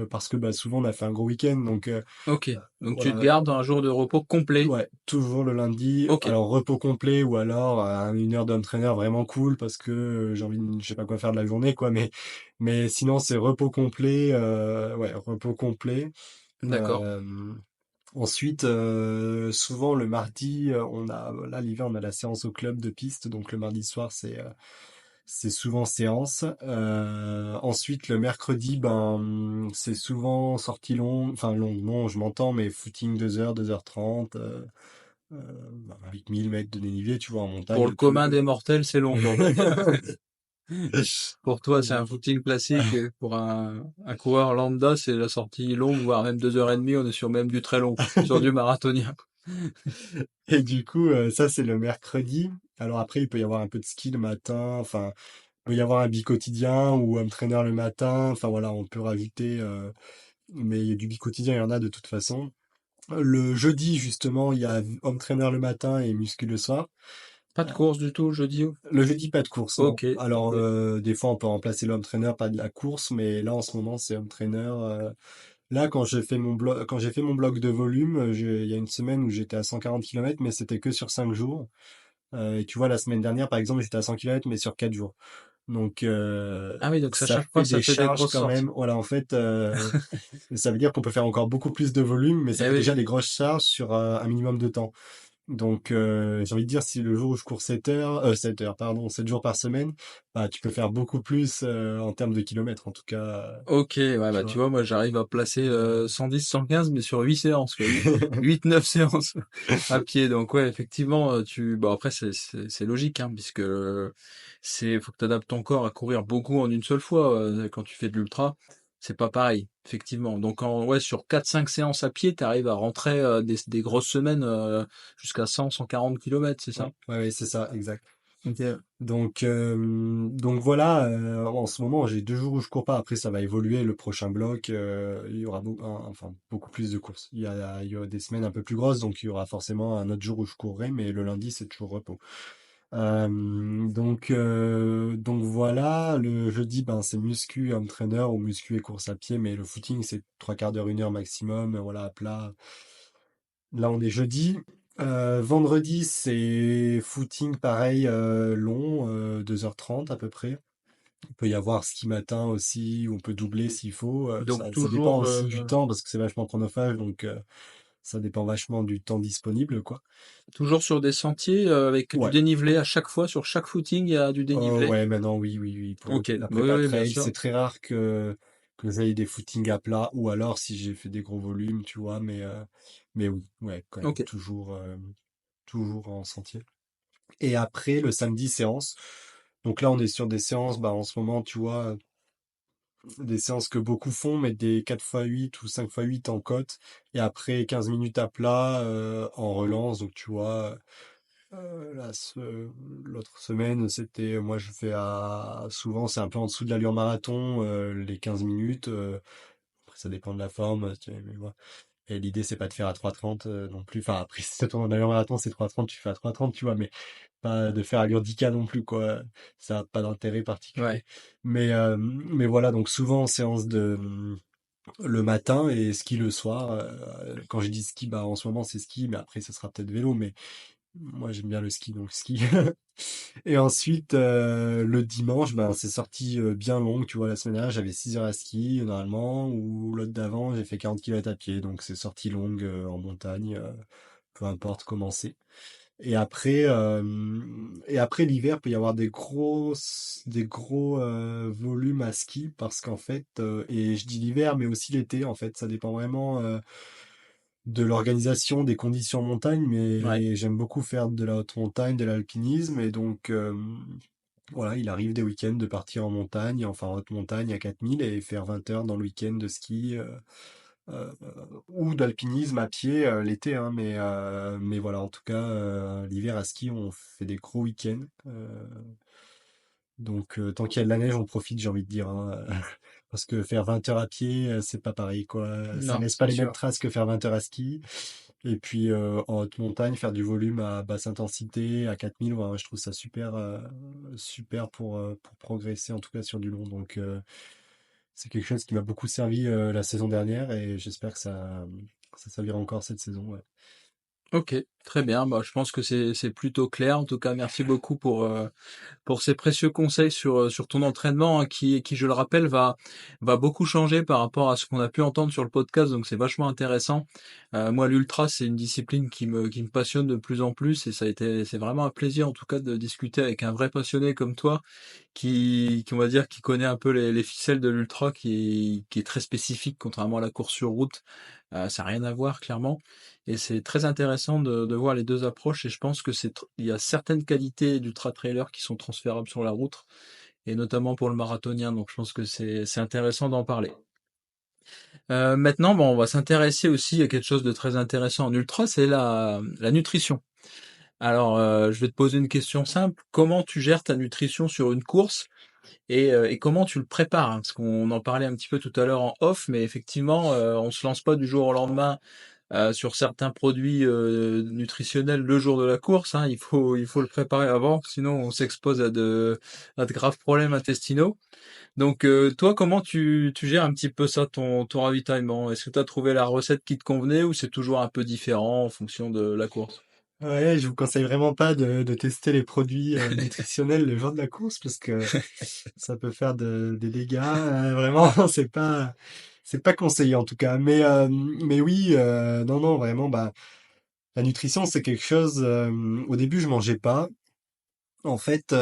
parce que bah, souvent on a fait un gros week-end, donc Ok, donc tu te voilà. gardes un jour de repos complet. Ouais, toujours le lundi. Ok, Alors repos complet ou alors une heure d'entraîneur vraiment cool parce que je sais pas quoi faire de la journée quoi, mais sinon c'est repos complet, ouais repos complet. d'accord. Euh, Ensuite, souvent le mardi, là l'hiver, on a la séance au club de piste, donc le mardi soir, c'est souvent séance. Ensuite, le mercredi, ben, c'est souvent sortie longue, enfin longue, non, je m'entends, mais footing 2 heures, 2h30, 8000 mètres de dénivelé, tu vois, en Pour montagne le le plus. commun des mortels, c'est long quand même. Pour toi, c'est un footing classique. Et pour un coureur lambda, c'est la sortie longue, voire même 2h30. On est sur même du très long, sur du marathonien. Et du coup, ça, c'est le mercredi. Alors après, il peut y avoir un peu de ski le matin. Enfin, il peut y avoir un bi-quotidien ou un trainer le matin. Enfin, voilà, on peut rajouter. Mais il y a du bi-quotidien, il y en a de toute façon. Le jeudi, justement, il y a home trainer le matin et muscu le soir. Pas de course du tout jeudi? Le jeudi, pas de course, non. Ok, Alors, ok. des fois, on peut remplacer le home trainer par de la course, mais là, en ce moment, c'est home trainer. Là, quand j'ai fait mon bloc de volume, il y a une semaine où j'étais à 140 km, mais c'était que sur 5 jours. Et tu vois, la semaine dernière, par exemple, j'étais à 100 km, mais sur 4 jours. Donc, Ah oui, donc à ça chaque fait fois, ça des fait des charges grosses quand même. sorties. Voilà, en fait, ça veut dire qu'on peut faire encore beaucoup plus de volume, mais ça Eh fait oui. déjà des grosses charges sur un minimum de temps. Donc, j'ai envie de dire, si le jour où je cours 7 heures, pardon, 7 jours par semaine, bah, tu peux faire beaucoup plus en termes de kilomètres, en tout cas, Ok, ouais, tu bah tu vois. vois, moi j'arrive à placer 110, 115, mais sur 8 séances, quoi. 8, 9 séances à pied. Donc ouais, effectivement, bon après c'est logique, hein, puisque faut que tu adaptes ton corps à courir beaucoup en une seule fois. Quand tu fais de l'ultra, c'est pas pareil, effectivement. Donc ouais, sur 4, 5 séances à pied, tu arrives à rentrer des grosses semaines jusqu'à 100, 140 kilomètres, c'est Ouais, ça? ouais, ouais, c'est ça, exact. Ok. Donc voilà, en ce moment, j'ai 2 jours où je cours pas. Après, ça va évoluer. Le prochain bloc, il y aura enfin, beaucoup plus de courses. Il y a des semaines un peu plus grosses, donc il y aura forcément un autre jour où je courrai, mais le lundi, c'est toujours repos. Donc voilà, le jeudi, ben, c'est muscu, home trainer ou muscu et course à pied, mais le footing, c'est trois quarts d'heure, 1 heure maximum, voilà, à plat. Là, on est jeudi. Vendredi, c'est footing pareil, long, 2h30 à peu près. Il peut y avoir ski matin aussi, on peut doubler s'il faut. Donc Ça dépend toujours aussi du temps parce que c'est vachement chronophage, donc ça dépend vachement du temps disponible, quoi. Toujours sur des sentiers avec du Ouais. dénivelé à chaque fois, sur chaque footing, il y a du Oh dénivelé. ouais, maintenant oui, oui, oui. Pour Ok, la oui, prépa oui, bien trail, sûr. c'est très rare que j'aille des footings à plat, ou alors si j'ai fait des gros volumes, tu vois, mais oui, ouais, quand même, Ok. toujours en sentier. Et après, le samedi, séance. Donc là, on est sur des séances, bah, en ce moment, tu vois, des séances que beaucoup font, mais des 4x8 ou 5x8 en côte, et après 15 minutes à plat en relance. Donc tu vois, l'autre semaine, moi je fais souvent, c'est un peu en dessous de l'allure marathon, les 15 minutes. Après, ça dépend de la forme, mais voilà. Et l'idée, c'est pas de faire à 3,30 non plus. Enfin, après, si ça tourne en allure marathon, c'est 3,30, tu fais à 3,30, tu vois, mais pas de faire allure 10K non plus, quoi. Ça n'a pas d'intérêt particulier. Ouais. Mais voilà, donc souvent en séance le matin et ski le soir. Quand je dis ski, bah en ce moment c'est ski, mais après ce sera peut-être vélo, mais moi j'aime bien le ski, donc ski. Et ensuite, le dimanche, ben, c'est sorti bien long. Tu vois, la semaine dernière, j'avais 6 heures à ski, normalement, ou l'autre d'avant, j'ai fait 40 km à pied. Donc, c'est sortie longue en montagne, peu importe comment c'est. Et après l'hiver, peut y avoir des gros volumes à ski parce qu'en fait, et je dis l'hiver, mais aussi l'été, en fait, ça dépend vraiment de l'organisation, des conditions en montagne, Ouais. mais j'aime beaucoup faire de la haute montagne, de l'alpinisme, et donc voilà, il arrive des week-ends de partir en montagne, enfin en haute montagne à 4000 et faire 20 heures dans le week-end de ski euh, ou d'alpinisme à pied l'été, hein, mais voilà, en tout cas, l'hiver à ski, on fait des gros week-ends. Donc tant qu'il y a de la neige, on profite, j'ai envie de dire, hein, parce que faire 20 heures à pied, c'est pas pareil, quoi. Ça Non, laisse pas c'est les mêmes sûr. traces que faire 20 heures à ski. Et puis en haute montagne, faire du volume à basse intensité, à 4000, ouais, je trouve ça super pour progresser, en tout cas sur du long. Donc c'est quelque chose qui m'a beaucoup servi la saison dernière et j'espère que ça servira encore cette saison. Ouais. Ok, très bien. Bah, je pense que c'est plutôt clair. En tout cas, merci beaucoup pour ces précieux conseils sur ton entraînement, hein, qui, je le rappelle, va beaucoup changer par rapport à ce qu'on a pu entendre sur le podcast. Donc, c'est vachement intéressant. Moi, l'ultra, c'est une discipline qui me passionne de plus en plus, et c'est vraiment un plaisir, en tout cas, de discuter avec un vrai passionné comme toi, on va dire, qui connaît un peu les ficelles de l'ultra, qui est très spécifique, contrairement à la course sur route. Ça n'a rien à voir, clairement. Et c'est très intéressant de voir les deux approches. Et je pense que il y a certaines qualités d'ultra trailer qui sont transférables sur la route. et notamment pour le marathonien. Donc je pense que c'est intéressant d'en parler. Maintenant, bon, on va s'intéresser aussi à quelque chose de très intéressant en ultra, c'est la nutrition. Alors, je vais te poser une question simple. Comment tu gères ta nutrition sur une course et comment tu le prépares, hein? Parce qu'on en parlait un petit peu tout à l'heure en off, mais effectivement, on se lance pas du jour au lendemain sur certains produits nutritionnels le jour de la course, hein. Il faut le préparer avant, sinon on s'expose à de graves problèmes intestinaux. Donc, toi, comment tu gères un petit peu ça, ton ravitaillement? Est-ce que tu as trouvé la recette qui te convenait ou c'est toujours un peu différent en fonction de la course? Ouais, je vous conseille vraiment pas de tester les produits nutritionnels le jour de la course parce que ça peut faire des dégâts. Vraiment, c'est pas conseillé en tout cas. Mais oui, non, non, vraiment, bah, la nutrition, c'est quelque chose. Au début, je mangeais pas. En fait,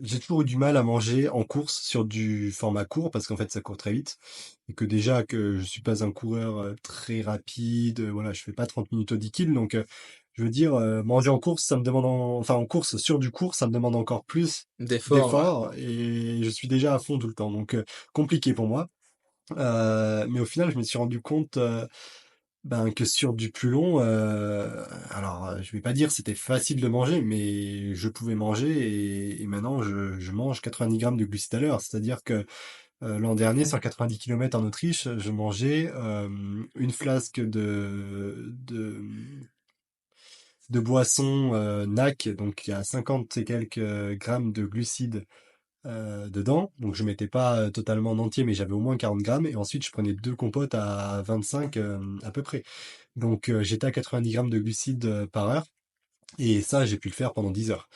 j'ai toujours eu du mal à manger en course sur du format court parce qu'en fait, ça court très vite et que déjà que je suis pas un coureur très rapide. Voilà, je fais pas 30 minutes au 10 kills, donc je veux dire, manger en course, ça me demande, enfin en course sur du court, ça me demande encore plus D'effort, ouais. d'efforts et je suis déjà à fond tout le temps, donc compliqué pour moi. Mais au final, je me suis rendu compte. Ben, que sur du plus long, alors je vais pas dire c'était facile de manger, mais je pouvais manger et maintenant je mange 90 grammes de glucides à l'heure. C'est-à-dire que l'an dernier, 190 km en Autriche, je mangeais une flasque de boisson NAC, donc il y a 50 et quelques grammes de glucides dedans. Donc je mettais pas totalement en entier, mais j'avais au moins 40 grammes. Et ensuite, je prenais deux compotes à 25 à peu près. Donc j'étais à 90 grammes de glucides par heure. Et ça, j'ai pu le faire pendant 10 heures.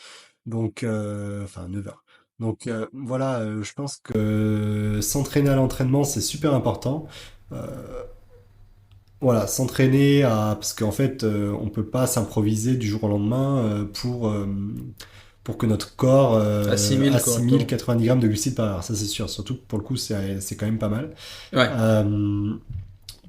Donc, enfin 9 heures. Donc voilà, je pense que s'entraîner à l'entraînement, c'est super important. Euh, voilà, s'entraîner à... Parce qu'en fait, on peut pas s'improviser du jour au lendemain pour que notre corps Assimile assimile correctement. 90 grammes de glucides par heure. Ça, c'est sûr. Surtout que pour le coup, c'est quand même pas mal. Ouais. Euh,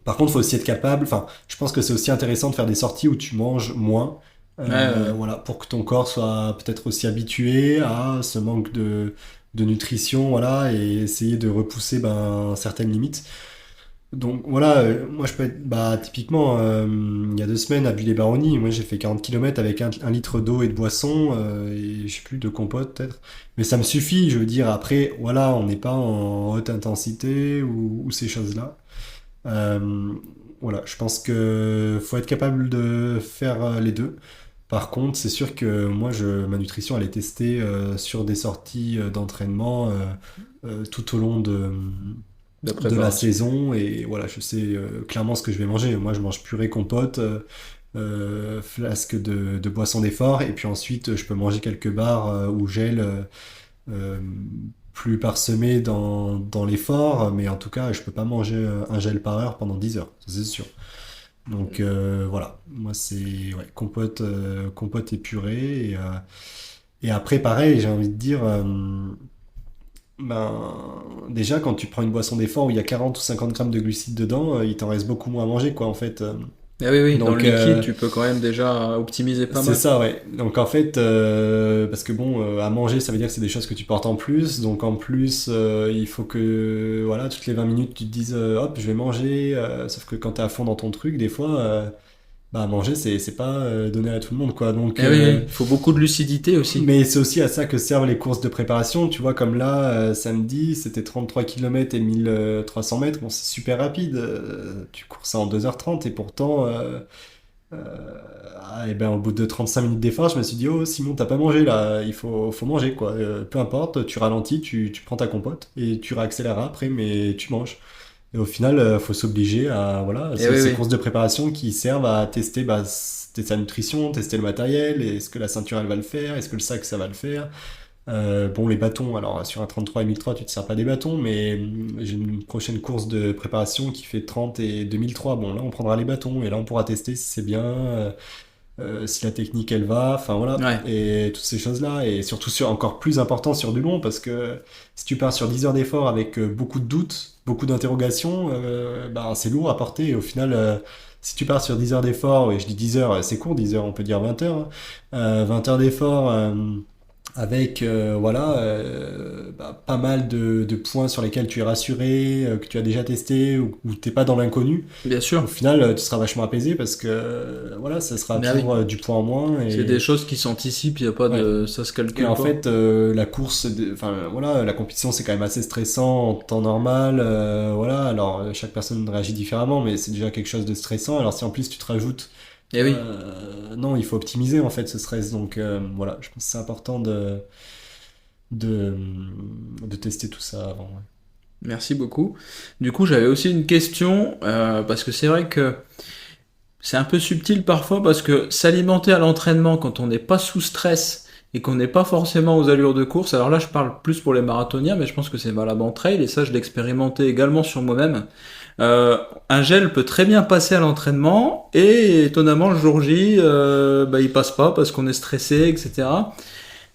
Par contre, il faut aussi être capable. Enfin, je pense que c'est aussi intéressant de faire des sorties où tu manges moins. Ouais, ouais, ouais. Voilà, pour que ton corps soit peut-être aussi habitué à ce manque de nutrition, voilà, et essayer de repousser ben, certaines limites. Donc voilà, moi je peux être, bah typiquement, il y a 2 semaines à Bulle-les-Baronnies, moi j'ai fait 40 km avec un litre d'eau et de boisson, et je sais plus, de compote peut-être. Mais ça me suffit, je veux dire, après, voilà, on n'est pas en haute intensité ou ces choses-là. Euh, voilà, je pense que faut être capable de faire les deux. Par contre, c'est sûr que moi, ma nutrition, elle est testée sur des sorties d'entraînement tout au long De de la préparation. saison. Et voilà, je sais clairement ce que je vais manger. Moi, je mange purée compote, flasque de boisson d'effort. Et puis ensuite, je peux manger quelques barres ou gel euh, plus parsemé dans l'effort. Mais en tout cas, je peux pas manger un gel par heure pendant 10 heures. Ça, c'est sûr. Donc voilà, moi c'est ouais, compote et purée. Et après, pareil, j'ai envie de dire, ben, déjà quand tu prends une boisson d'effort où il y a 40 ou 50 grammes de glucides dedans, il t'en reste beaucoup moins à manger, quoi, en fait. Ah oui, oui, dans le Donc liquide, tu peux quand même déjà optimiser pas c'est mal. ça, ouais. Donc en fait, parce que bon, à manger, ça veut dire que c'est des choses que tu portes en plus. Donc en plus, il faut que, voilà, toutes les 20 minutes, tu te dises, hop, je vais manger. Sauf que quand t'es à fond dans ton truc, des fois, bah manger, c'est pas donné à tout le monde, quoi. Donc Ah oui, oui, il faut beaucoup de lucidité aussi. mais c'est aussi à ça que servent les courses de préparation. Tu vois, comme là, samedi, c'était 33 km et 1300 mètres. Bon, c'est super rapide. Tu cours ça en 2h30 et pourtant, et ben, au bout de 35 minutes d'effort, je me suis dit, oh Simon, t'as pas mangé là, faut manger quoi. Peu importe, tu ralentis, tu prends ta compote et tu réaccéléreras après, mais tu manges. Et au final, faut s'obliger à, voilà, Eh c'est oui, ces oui. courses de préparation qui servent à tester, bah, tester sa nutrition, tester le matériel, est-ce que la ceinture elle va le faire, est-ce que le sac ça va le faire. Bon, les bâtons, alors sur un 33 et 1003, tu te sers pas des bâtons, mais j'ai une prochaine course de préparation qui fait 30 et 2003. Bon, là on prendra les bâtons et là on pourra tester si c'est bien, si la technique elle va, enfin voilà, Ouais. et toutes ces choses-là, et surtout encore plus important sur du long, parce que si tu pars sur 10 heures d'effort avec beaucoup de doutes, beaucoup d'interrogations, bah, c'est lourd à porter, et au final, si tu pars sur 10 heures d'effort, et je dis 10 heures, c'est court, 10 heures, on peut dire 20 heures, hein, 20 heures d'effort, avec pas mal de points sur lesquels tu es rassuré, que tu as déjà testé, ou t'es pas dans l'inconnu. Bien sûr. Au final, tu seras vachement apaisé parce que voilà, ça sera Mais oui, toujours du point en moins. c'est des choses qui s'anticipent, il y a pas Ouais. de, ça se Et calcule en pas. fait, la course, enfin voilà, la compétition c'est quand même assez stressant en temps normal. Voilà, alors chaque personne réagit différemment, mais c'est déjà quelque chose de stressant. Alors si en plus tu te rajoutes, Eh oui. non, il faut optimiser en fait ce stress. Donc voilà, je pense que c'est important de, de tester tout ça avant. Ouais. Merci beaucoup. Du coup, j'avais aussi une question, parce que c'est vrai que c'est un peu subtil parfois, parce que s'alimenter à l'entraînement quand on n'est pas sous stress et qu'on n'est pas forcément aux allures de course, alors là je parle plus pour les marathoniens, mais je pense que c'est valable en trail, et ça je l'ai expérimenté également sur moi-même. Un gel peut très bien passer à l'entraînement, et étonnamment le jour J, il passe pas parce qu'on est stressé, etc.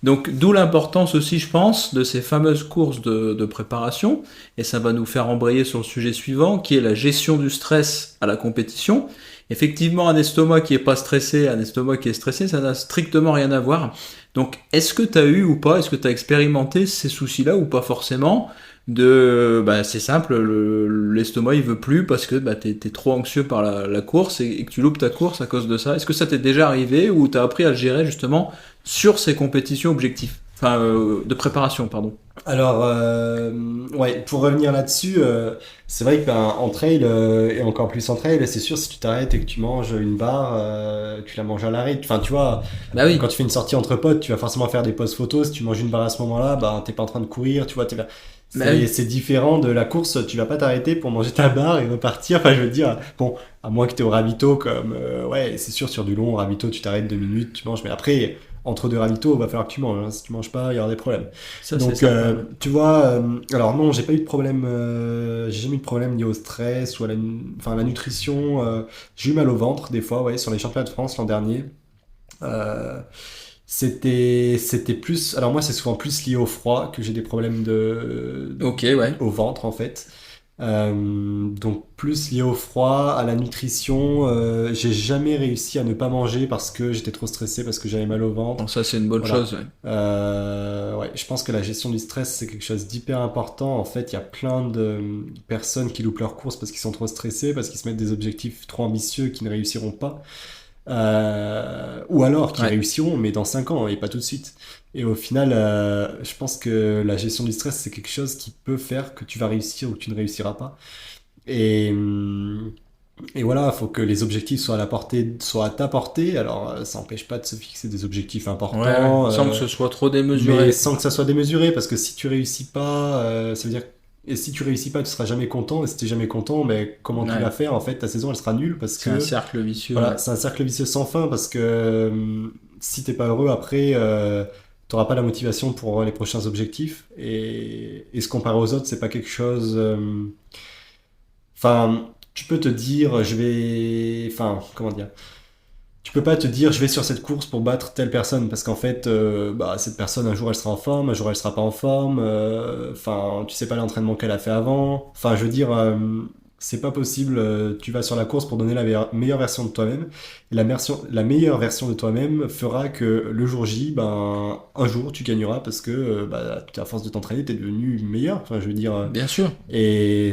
Donc, d'où l'importance aussi, je pense, de ces fameuses courses de préparation. Et ça va nous faire embrayer sur le sujet suivant, qui est la gestion du stress à la compétition. Effectivement, un estomac qui est pas stressé, un estomac qui est stressé, ça n'a strictement rien à voir. Donc, est-ce que tu as eu ou pas, est-ce que tu as expérimenté ces soucis-là ou pas forcément c'est simple, l'estomac il veut plus parce que t'es trop anxieux par la course et que tu loupes ta course à cause de ça. Est-ce que ça t'est déjà arrivé ou t'as appris à le gérer justement sur ces compétitions objectifs, de préparation, pardon. Alors, ouais, pour revenir là-dessus, c'est vrai qu'en trail, et encore plus en trail, c'est sûr, si tu t'arrêtes et que tu manges une barre, tu la manges à l'arrêt. Enfin, tu vois, Bah oui, quand tu fais une sortie entre potes, tu vas forcément faire des poses photos. Si tu manges une barre à ce moment-là, bah, t'es pas en train de courir, tu vois, bah oui. c'est différent de la course. Tu vas pas t'arrêter pour manger ta barre et repartir. Enfin, je veux dire, bon, à moins que t'es au ravito, comme, ouais, c'est sûr, sur du long, au ravito, tu t'arrêtes 2 minutes, tu manges. Mais après, entre deux ravitaux, il va falloir que tu manges, hein. Si tu manges pas, il y aura des problèmes. Ça c'est Donc, certain. tu vois, alors non, j'ai pas eu de problème, j'ai jamais eu de problème lié au stress ou à enfin, la nutrition. J'ai eu mal au ventre des fois, ouais, sur les championnats de France l'an dernier. Euh, c'était plus, alors moi c'est souvent plus lié au froid que j'ai des problèmes Ok, ouais. au ventre en fait. Donc plus lié au froid, à la nutrition. J'ai jamais réussi à ne pas manger parce que j'étais trop stressé, parce que j'avais mal au Bon, ventre. ça c'est une bonne Voilà. chose, ouais. Ouais, je pense que la gestion du stress, c'est quelque chose d'hyper important. En fait, il y a plein de personnes qui loupent leur course parce qu'ils sont trop stressés, parce qu'ils se mettent des objectifs trop ambitieux qui ne réussiront pas. Ou alors qui Ouais. réussiront, mais dans 5 ans et pas tout de suite. Et au final, je pense que la gestion du stress, c'est quelque chose qui peut faire que tu vas réussir ou que tu ne réussiras pas. Et, et voilà, il faut que les objectifs soient soient à ta portée. Alors, ça n'empêche pas de se fixer des objectifs Ouais, ouais. importants, Sans que ce soit trop mais démesuré. sans que ça soit démesuré, parce que si tu réussis pas, ça veut dire et si tu réussis pas, tu seras jamais content. Et si tu jamais content, mais comment tu vas Ouais. faire? En fait, ta saison, elle sera nulle parce C'est un que cercle vicieux, voilà, ouais. c'est un cercle vicieux sans fin parce que si t'es pas heureux après, t'auras pas la motivation pour les prochains objectifs et se comparer aux autres, c'est pas quelque chose. Enfin, tu peux te dire, enfin, comment dire? Tu peux pas te dire, je vais sur cette course pour battre telle personne parce qu'en fait, cette personne un jour elle sera en forme, un jour elle sera pas en forme. Enfin, tu sais pas l'entraînement qu'elle a fait avant. Enfin, je veux dire, c'est pas possible. Tu vas sur la course pour donner la meilleure version de toi-même. Et la meilleure version de toi-même fera que le jour J, ben, un jour tu gagneras parce que, à force de t'entraîner, t'es devenu meilleur. Enfin, je veux dire, Bien sûr. et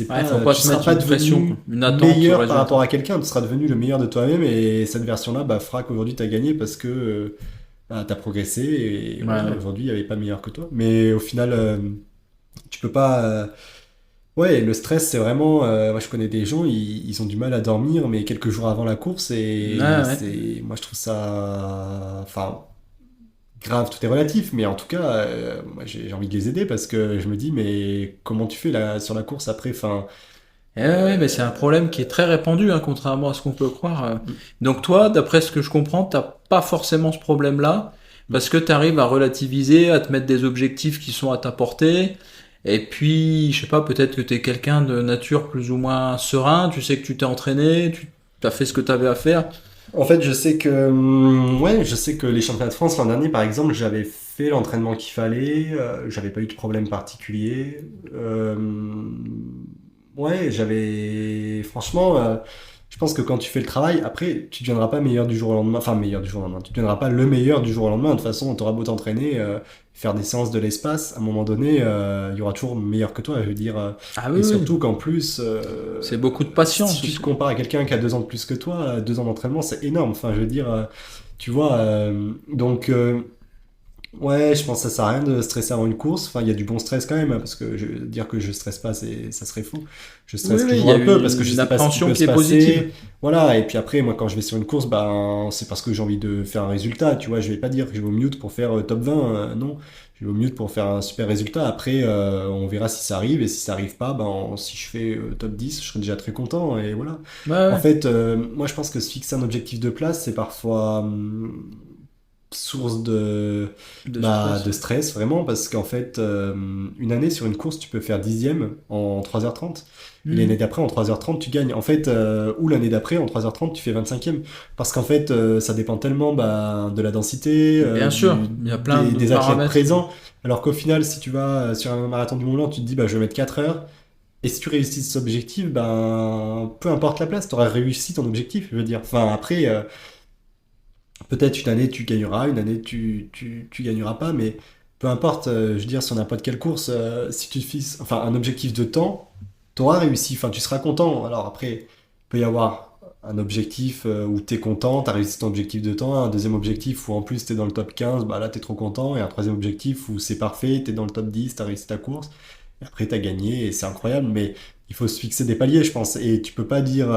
Ouais, faut pas tu se seras mettre pas une pression, quoi. devenu Une attente au meilleur par résultat. rapport à quelqu'un, tu seras devenu le meilleur de toi-même et cette version-là fera qu'aujourd'hui tu as gagné parce que tu as progressé et Ouais, voilà, ouais. aujourd'hui il n'y avait pas meilleur que toi. Mais au final, tu peux pas. Ouais, le stress c'est vraiment. Moi je connais des gens, ils ont du mal à dormir, mais quelques jours avant la course Ouais, et ouais. moi je trouve ça. Enfin, grave, tout est relatif, mais en tout cas, moi j'ai envie de les aider parce que je me dis, mais comment tu fais là sur la course après? Enfin, Ouais, mais c'est un problème qui est très répandu, hein, contrairement à ce qu'on peut croire. mm, Donc toi, d'après ce que je comprends, t'as pas forcément ce problème-là, mm. parce que tu arrives à relativiser, à te mettre des objectifs qui sont à ta portée, et puis, je sais pas, peut-être que t'es quelqu'un de nature plus ou moins serein, tu sais que tu t'es entraîné, tu as fait ce que t'avais à faire. En fait, ouais, je sais que les championnats de France l'an dernier, par exemple, j'avais fait l'entraînement qu'il fallait, j'avais pas eu de problème particulier. Ouais, franchement, je pense que quand tu fais le travail, après, tu ne deviendras pas meilleur du jour au lendemain. Enfin, meilleur du jour au lendemain. Tu ne deviendras pas le meilleur du jour au lendemain. De toute façon, tu auras beau t'entraîner, faire des séances de l'espace, à un moment donné, il y aura toujours meilleur que toi. Je veux dire, Ah et oui, oui, surtout qu'en plus, c'est beaucoup de si patience tu te aussi. compares à quelqu'un qui a 2 ans de plus que toi, 2 ans d'entraînement, c'est énorme. Enfin, je veux dire, tu vois, donc. Ouais, je pense que ça sert à rien de stresser avant une course. Enfin, il y a du bon stress quand même, hein, parce que dire que je stresse pas, ça serait fou. Je Oui, stresse oui, il y toujours a un peu parce que je une sais pas ce qui appréhension peut qui se est positive. passer. Voilà. Et puis après, moi, quand je vais sur une course, ben, c'est parce que j'ai envie de faire un résultat. Tu vois, je vais pas dire que je vais au mute pour faire top 20. Non, je vais au mute pour faire un super résultat. Après, on verra si ça arrive. Et si ça arrive pas, ben, si je fais top 10, je serai déjà très content. Et voilà. Ouais, En ouais, fait, moi, je pense que se fixer un objectif de place, c'est parfois source de stress. de stress, vraiment, parce qu'en fait, une année sur une course, tu peux faire 10e en 3h30, et l'année Mhm. d'après, en 3h30, tu gagnes. En fait, ou l'année d'après, en 3h30, tu fais 25e. Parce qu'en fait, ça dépend tellement de la densité, Bien sûr, il y a plein de des athlètes paramètres. présents. Alors qu'au final, si tu vas sur un marathon du Mont-Blanc, tu te dis, bah, je vais mettre 4 heures. Et si tu réussis cet objectif, ben, peu importe la place, tu auras réussi ton objectif, je veux dire. Enfin, après, peut-être une année tu gagneras, une année tu gagneras pas, mais peu importe, je veux dire, sur n'importe quelle course, si tu te fixes enfin, un objectif de temps, tu auras réussi, enfin tu seras content. Alors après, il peut y avoir un objectif où tu es content, tu as réussi ton objectif de temps, un deuxième objectif où en plus tu es dans le top 15, bah là tu es trop content, et un troisième objectif où c'est parfait, tu es dans le top 10, tu as réussi ta course, et après tu as gagné, et c'est incroyable, mais il faut se fixer des paliers, je pense, et tu peux pas dire...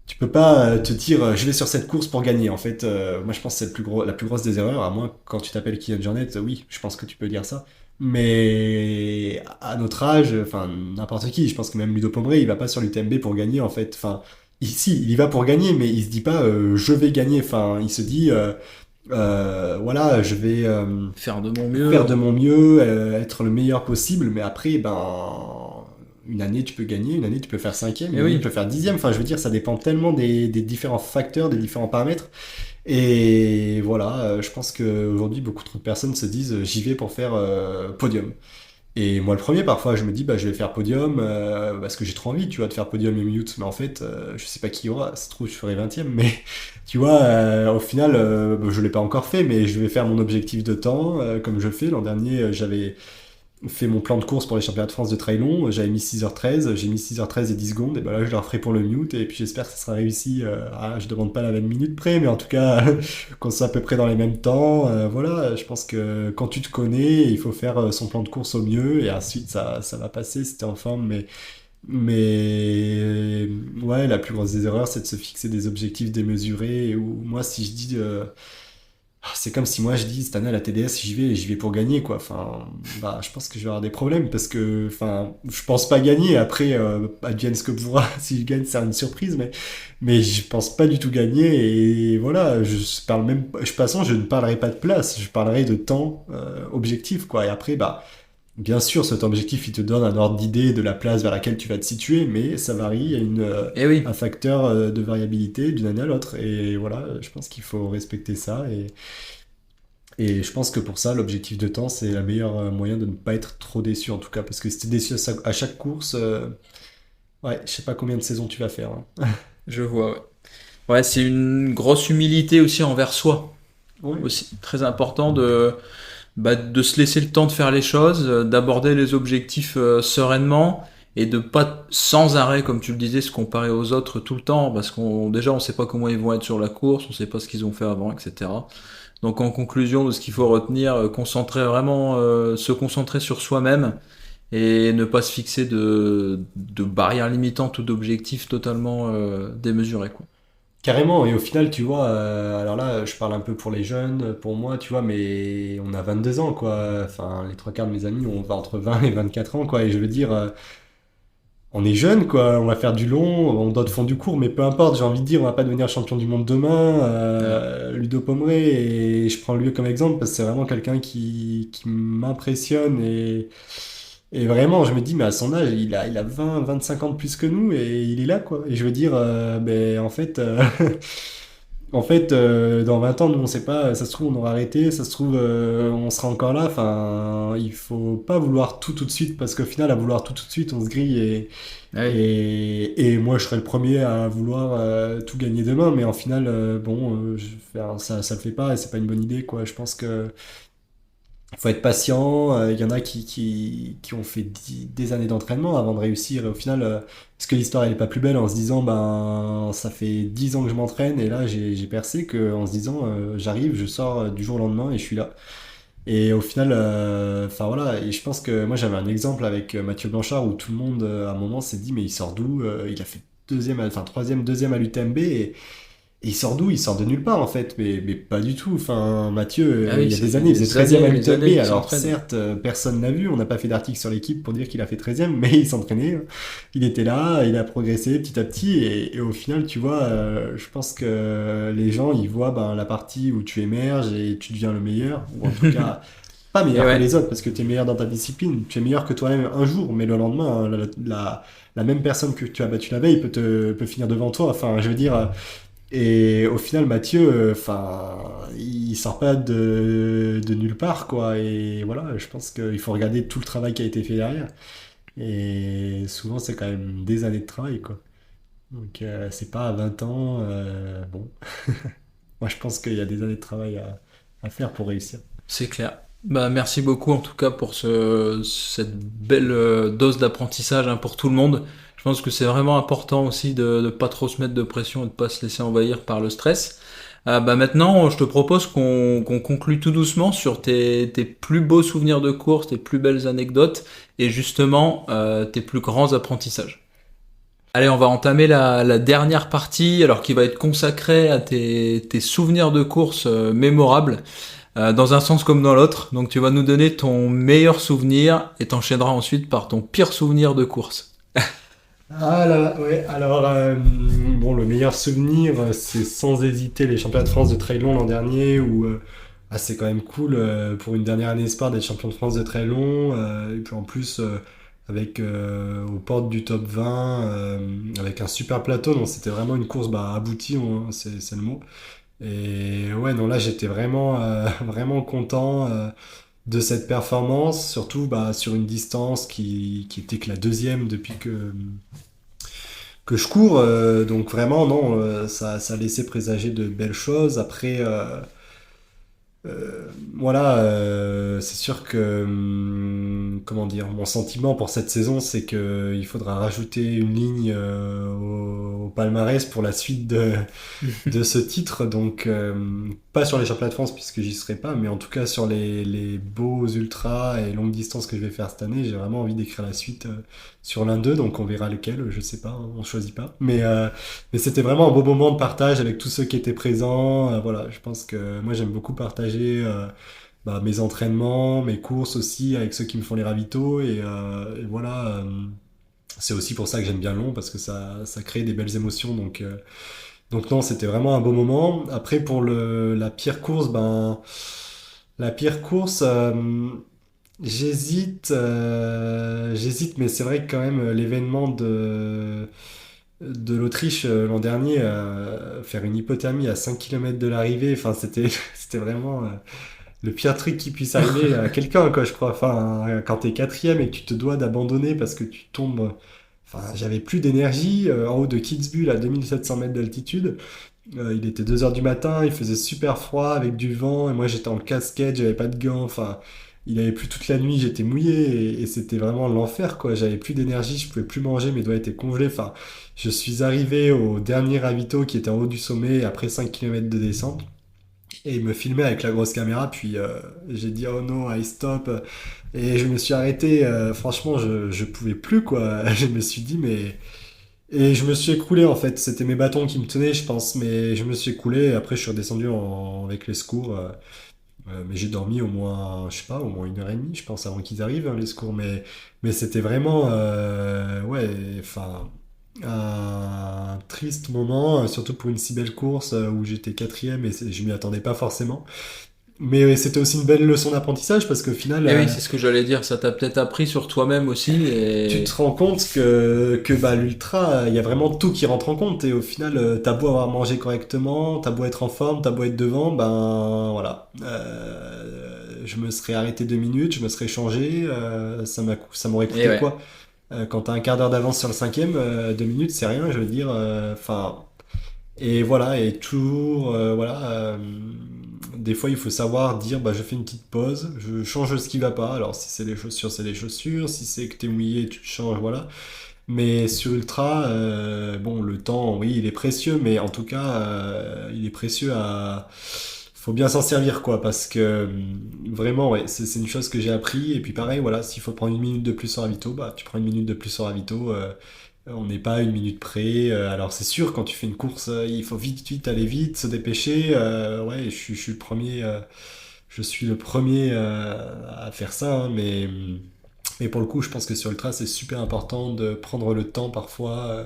tu peux pas te dire je vais sur cette course pour gagner. En fait, moi je pense que c'est la plus grosse des erreurs. À moins quand tu t'appelles Kylian Jornet, oui, je pense que tu peux dire ça. Mais à notre âge, enfin n'importe qui, je pense que même Ludo Pomeré, il va pas sur l'UTMB pour gagner en fait. Enfin, ici, il y va pour gagner, mais il se dit pas je vais gagner. Enfin, il se dit voilà, je vais Faire de mon faire mieux. de mon mieux, être le meilleur possible, mais après, ben, une année tu peux gagner, une année tu peux faire 5e, Et une année tu oui. peux faire 10e. Enfin, je veux dire, ça dépend tellement des différents facteurs, des différents paramètres. Et voilà, je pense qu'aujourd'hui, beaucoup trop de personnes se disent j'y vais pour faire podium. Et moi, le premier, parfois, je me dis, bah, je vais faire podium parce que j'ai trop envie, tu vois, de faire podium et mute. Mais en fait, je sais pas qui y aura. Ça se trouve, je ferai 20e. Mais tu vois, au final, je l'ai pas encore fait, mais je vais faire mon objectif de temps comme je le fais. L'an dernier, j'avais fait mon plan de course pour les championnats de France de trail long. J'avais mis 6h13. J'ai mis 6h13 et 10 secondes. Et ben là, je le referai pour le mute. Et puis, j'espère que ça sera réussi. Je demande pas la même minute près, mais en tout cas, qu'on soit à peu près dans les mêmes temps. Voilà, je pense que quand tu te connais, il faut faire son plan de course au mieux et ensuite ça va passer si t'es en forme. Mais ouais, la plus grosse des erreurs, c'est de se fixer des objectifs démesurés. Ou moi, si je dis, c'est comme si moi je dis cette année à la TDS, j'y vais pour gagner quoi. Enfin, bah, je pense que je vais avoir des problèmes parce que, enfin, je pense pas gagner. Après, advienne ce que pourra. Si je gagne, c'est une surprise, mais je pense pas du tout gagner. Et voilà, je parle même, de toute façon, je ne parlerai pas de place. Je parlerai de temps objectif quoi. Et après, bah, bien sûr, cet objectif, il te donne un ordre d'idée de la place vers laquelle tu vas te situer, mais ça varie. Il y a Et oui. un facteur de variabilité d'une année à l'autre. Et voilà, je pense qu'il faut respecter ça. Et je pense que pour ça, l'objectif de temps, c'est le meilleur moyen de ne pas être trop déçu, en tout cas. Parce que si t'es déçu à chaque course, ouais, je sais pas combien de saisons tu vas faire, hein. Je vois, ouais. Ouais, c'est une grosse humilité aussi envers soi. Ouais. Aussi très important de se laisser le temps de faire les choses, d'aborder les objectifs sereinement et de pas sans arrêt, comme tu le disais, se comparer aux autres tout le temps, parce qu'on déjà on sait pas comment ils vont être sur la course, on sait pas ce qu'ils ont fait avant, etc. Donc en conclusion de ce qu'il faut retenir, se concentrer sur soi-même et ne pas se fixer de barrières limitantes ou d'objectifs totalement démesurés, quoi. Carrément, et au final, tu vois, alors là, je parle un peu pour les jeunes, pour moi, tu vois, mais on a 22 ans, quoi. Enfin, les trois quarts de mes amis, on va entre 20 et 24 ans, quoi. Et je veux dire, on est jeune, quoi. On va faire du long, on doit fond du court, mais peu importe, j'ai envie de dire, on va pas devenir champion du monde demain. Ouais. Ludo Pomeré, et je prends lui comme exemple parce que c'est vraiment quelqu'un qui m'impressionne et vraiment, je me dis, mais à son âge, il a 20, 25 ans de plus que nous et il est là, quoi. Et je veux dire, ben, en fait, En fait, dans 20 ans, nous, on sait pas, ça se trouve, on aura arrêté, ça se trouve, on sera encore là. Enfin, il faut pas vouloir tout de suite, parce qu'au final, à vouloir tout de suite, on se grille Oui. et moi, je serais le premier à vouloir tout gagner demain, mais en final, bon, ça le fait pas et c'est pas une bonne idée, quoi. Je pense que faut être patient. Il y en a qui ont fait des années d'entraînement avant de réussir. Et au final, est-ce que l'histoire elle est pas plus belle en se disant, ben, ça fait 10 ans que je m'entraîne et là j'ai percé, que en se disant, j'arrive, je sors du jour au lendemain et je suis là. Et au final, enfin voilà. Et je pense que moi j'avais un exemple avec Mathieu Blanchard où tout le monde à un moment s'est dit, mais il sort d'où? Il a fait deuxième, enfin troisième, deuxième à l'UTMB et il sort d'où? Il sort de nulle part en fait, mais pas du tout. Enfin, Mathieu, Ah il oui, y a ça des fait années, il faisait des 13e années à et des l'UTMB. années qu'il Alors s'entraîne. certes, personne n'a vu, on n'a pas fait d'article sur l'équipe pour dire qu'il a fait 13e, mais il s'entraînait. Il était là, il a progressé petit à petit, et au final, tu vois, je pense que les gens, ils voient ben, la partie où tu émerges et tu deviens le meilleur, ou en tout cas, pas Et meilleur que ouais. les autres, parce que tu es meilleur dans ta discipline, tu es meilleur que toi-même un jour, mais le lendemain, hein, la même personne que tu as battu la veille peut finir devant toi. Enfin, je veux dire, et au final, Mathieu, enfin, il sort pas de nulle part, quoi. Et voilà, je pense qu'il faut regarder tout le travail qui a été fait derrière. Et souvent, c'est quand même des années de travail, quoi. Donc, c'est pas à 20 ans. Bon, moi, je pense qu'il y a des années de travail à faire pour réussir. C'est clair. Bah, merci beaucoup en tout cas pour cette belle dose d'apprentissage hein, pour tout le monde. Je pense que c'est vraiment important aussi de ne pas trop se mettre de pression et de pas se laisser envahir par le stress. Bah maintenant, je te propose qu'on conclue tout doucement sur tes plus beaux souvenirs de course, tes plus belles anecdotes et justement tes plus grands apprentissages. Allez, on va entamer la dernière partie, alors qui va être consacrée à tes souvenirs de course mémorables dans un sens comme dans l'autre. Donc tu vas nous donner ton meilleur souvenir et t'enchaîneras ensuite par ton pire souvenir de course. Ah là, ouais, alors, bon, le meilleur souvenir, c'est sans hésiter les championnats de France de trail long l'an dernier, où c'est quand même cool pour une dernière année espoir d'être champion de France de trail long, et puis en plus, avec aux portes du top 20, avec un super plateau, donc c'était vraiment une course bah, aboutie, c'est le mot. Et ouais, non, là j'étais vraiment, vraiment content de cette performance, surtout bah, sur une distance qui était que la deuxième depuis que je cours. Donc vraiment, non, ça laissait présager de belles choses. Après, voilà, c'est sûr que, comment dire, mon sentiment pour cette saison, c'est que il faudra rajouter une ligne au palmarès pour la suite de ce titre. Donc, pas sur les championnats de France puisque j'y serai pas, mais en tout cas sur les beaux ultras et longues distances que je vais faire cette année, j'ai vraiment envie d'écrire la suite sur l'un d'eux. Donc, on verra lequel, je sais pas, hein, on choisit pas. Mais c'était vraiment un beau moment de partage avec tous ceux qui étaient présents. Voilà, je pense que moi j'aime beaucoup partager bah, mes entraînements, mes courses aussi avec ceux qui me font les ravitaux. Et voilà, c'est aussi pour ça que j'aime bien long parce que ça crée des belles émotions. Donc non, c'était vraiment un beau moment. Après, pour la pire course, ben, la pire course, j'hésite, mais c'est vrai que quand même l'événement de l'Autriche l'an dernier, faire une hypothermie à 5 km de l'arrivée, enfin c'était vraiment le pire truc qui puisse arriver à quelqu'un, quoi, je crois. Enfin, quand t'es quatrième et que tu te dois d'abandonner parce que tu tombes. Enfin, j'avais plus d'énergie en haut de Kitzbühel à 2700 mètres d'altitude. Il était 2 heures du matin, il faisait super froid avec du vent, et moi j'étais en casquette, j'avais pas de gants, enfin, il avait plu toute la nuit, j'étais mouillé, et c'était vraiment l'enfer, quoi. J'avais plus d'énergie, je pouvais plus manger, mes doigts étaient congelés, enfin, je suis arrivé au dernier ravito qui était en haut du sommet après 5 km de descente. Et il me filmait avec la grosse caméra, puis j'ai dit oh non, I stop. Et je me suis arrêté, franchement, je pouvais plus quoi. Je me suis dit, mais. Et je me suis écroulé en fait, c'était mes bâtons qui me tenaient, je pense, mais je me suis écroulé. Et après, je suis redescendu avec les secours. Mais j'ai dormi au moins, je sais pas, au moins 1 heure et demie, je pense, avant qu'ils arrivent, hein, les secours. Mais c'était vraiment, ouais, enfin, un triste moment, surtout pour une si belle course où j'étais quatrième et je m'y attendais pas forcément. Mais c'était aussi une belle leçon d'apprentissage parce qu'au final, Et oui, c'est ce que j'allais dire. Ça t'a peut-être appris sur toi-même aussi. tu te Et rends compte que bah, l'ultra, il y a vraiment tout qui rentre en compte. Et au final, t'as beau avoir mangé correctement, t'as beau être en forme, t'as beau être devant, ben voilà. Je me serais arrêté 2 minutes, je me serais changé, ça m'aurait et coûté ouais. quoi? Quand t'as un quart d'heure d'avance sur le cinquième, 2 minutes, c'est rien, je veux dire. Enfin, et voilà, et toujours, voilà. Des fois, il faut savoir dire, bah, je fais une petite pause, je change ce qui va pas. Alors, si c'est les chaussures, c'est les chaussures. Si c'est que t'es mouillé, tu te changes, voilà. Mais sur Ultra, bon, le temps, oui, il est précieux, mais en tout cas, il est précieux à. Faut bien s'en servir, quoi, parce que vraiment, ouais, c'est une chose que j'ai appris. Et puis pareil, voilà, s'il faut prendre 1 minute de plus au ravito, bah, tu prends 1 minute de plus au ravito. On n'est pas à 1 minute près. Alors c'est sûr, quand tu fais une course, il faut vite, vite aller vite, se dépêcher. Ouais, je suis le premier à faire ça, hein, mais pour le coup, je pense que sur Ultra, c'est super important de prendre le temps parfois,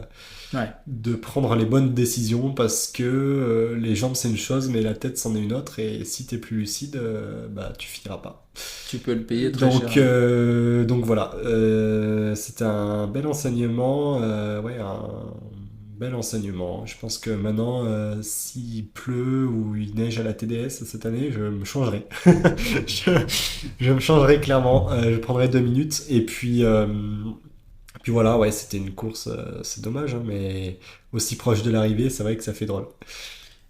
Ouais. de prendre les bonnes décisions parce que les jambes c'est une chose, mais la tête c'en est une autre. Et si t'es plus lucide, bah tu finiras pas. Tu peux le payer très Donc, cher. Ouais. voilà, c'était un bel enseignement, ouais, un bel enseignement. Je pense que maintenant, s'il pleut ou il neige à la TDS cette année, je me changerai. Je, je me changerai clairement. Je prendrai 2 minutes et puis voilà, ouais, c'était une course, c'est dommage, hein, mais aussi proche de l'arrivée, c'est vrai que ça fait drôle.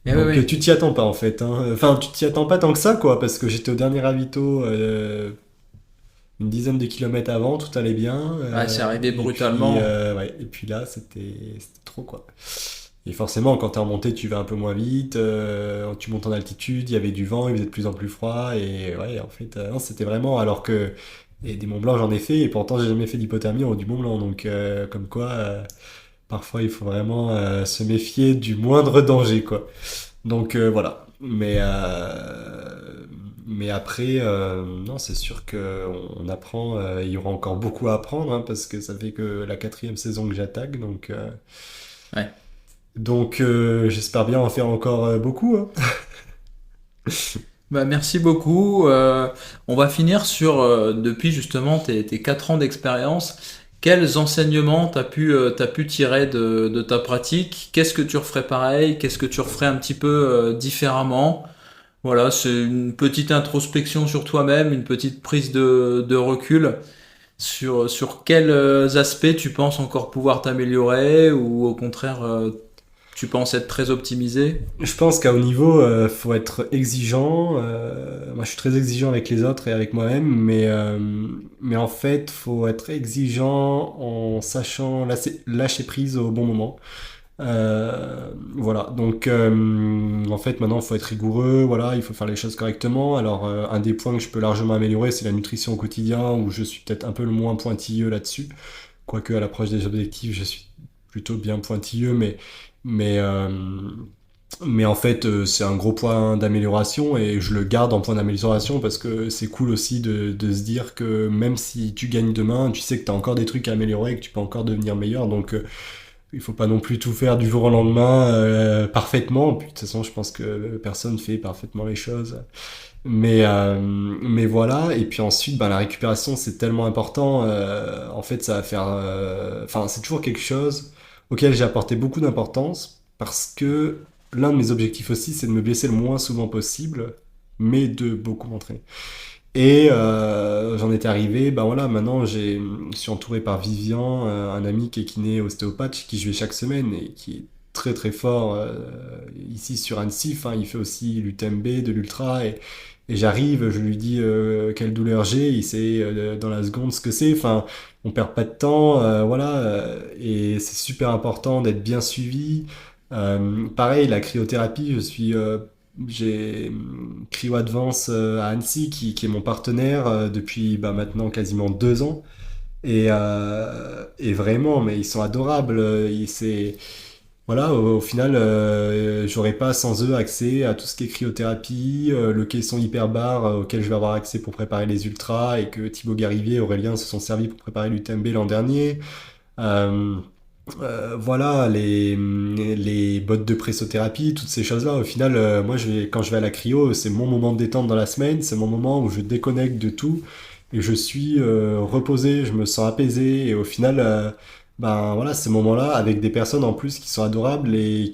Et ouais, Donc ouais. tu t'y attends pas en fait, hein. Enfin, tu t'y attends pas tant que ça, quoi, parce que j'étais au dernier ravito une dizaine de kilomètres avant, tout allait bien. Ouais, c'est arrivé brutalement. Ouais, et puis là, c'était trop, quoi. Et forcément, quand t'es en montée, tu vas un peu moins vite. Tu montes en altitude, il y avait du vent, il faisait de plus en plus froid. Et ouais, en fait, non, c'était vraiment. Alors que. Et des Mont Blanc, j'en ai fait, et pourtant, j'ai jamais fait d'hypothermie en haut du Mont Blanc. Donc, comme quoi, parfois, il faut vraiment se méfier du moindre danger, quoi. Donc voilà. Mais après, non, c'est sûr que on apprend. Il y aura encore beaucoup à apprendre hein, parce que ça fait que la quatrième saison que j'attaque. Ouais. Donc j'espère bien en faire encore beaucoup. Hein. Bah, merci beaucoup. On va finir sur, depuis justement tes 4 ans d'expérience, quels enseignements t'as pu tirer de ta pratique? Qu'est-ce que tu referais pareil? Qu'est-ce que tu referais un petit peu différemment? Voilà, c'est une petite introspection sur toi-même, une petite prise de recul sur quels aspects tu penses encore pouvoir t'améliorer ou au contraire tu penses être très optimisé? Je pense qu'à haut niveau, faut être exigeant. Moi, je suis très exigeant avec les autres et avec moi-même, mais en fait, faut être exigeant en sachant lâcher prise au bon moment. Voilà, donc en fait maintenant il faut être rigoureux, voilà, il faut faire les choses correctement. Alors un des points que je peux largement améliorer, c'est la nutrition au quotidien, où je suis peut-être un peu le moins pointilleux là-dessus, quoique à l'approche des objectifs, je suis plutôt bien pointilleux, mais, euh, mais en fait c'est un gros point d'amélioration et je le garde en point d'amélioration parce que c'est cool aussi de se dire que même si tu gagnes demain, tu sais que tu as encore des trucs à améliorer et que tu peux encore devenir meilleur, donc il faut pas non plus tout faire du jour au lendemain parfaitement. Puis, de toute façon, je pense que personne fait parfaitement les choses. Mais voilà. Et puis ensuite, ben, la récupération, c'est tellement important. En fait, ça va faire. Enfin, c'est toujours quelque chose auquel j'ai apporté beaucoup d'importance parce que l'un de mes objectifs aussi, c'est de me blesser le moins souvent possible, mais de beaucoup m'entraîner. Et j'en étais arrivé, ben voilà, maintenant je suis entouré par Vivian, un ami qui est kiné ostéopathe, chez qui je vais chaque semaine et qui est très très fort ici sur Annecy. Enfin, il fait aussi l'UTMB, de l'ultra et j'arrive, je lui dis quelle douleur j'ai, il sait dans la seconde ce que c'est. Enfin, on perd pas de temps, voilà, et c'est super important d'être bien suivi. Pareil, la cryothérapie, j'ai Cryo Advance à Annecy qui est mon partenaire depuis bah, maintenant quasiment 2 ans. Et vraiment, mais ils sont adorables. Voilà, au final, j'aurais pas sans eux accès à tout ce qui est cryothérapie, le caisson hyperbar auquel je vais avoir accès pour préparer les ultras et que Thibaut Garivier et Aurélien se sont servis pour préparer l'UTMB l'an dernier. Euh, voilà, les bottes de pressothérapie, toutes ces choses-là. Au final, moi, quand je vais à la cryo, c'est mon moment de détente dans la semaine, c'est mon moment où je déconnecte de tout et je suis reposé, je me sens apaisé. Et au final, ben voilà, ces moments-là, avec des personnes en plus qui sont adorables et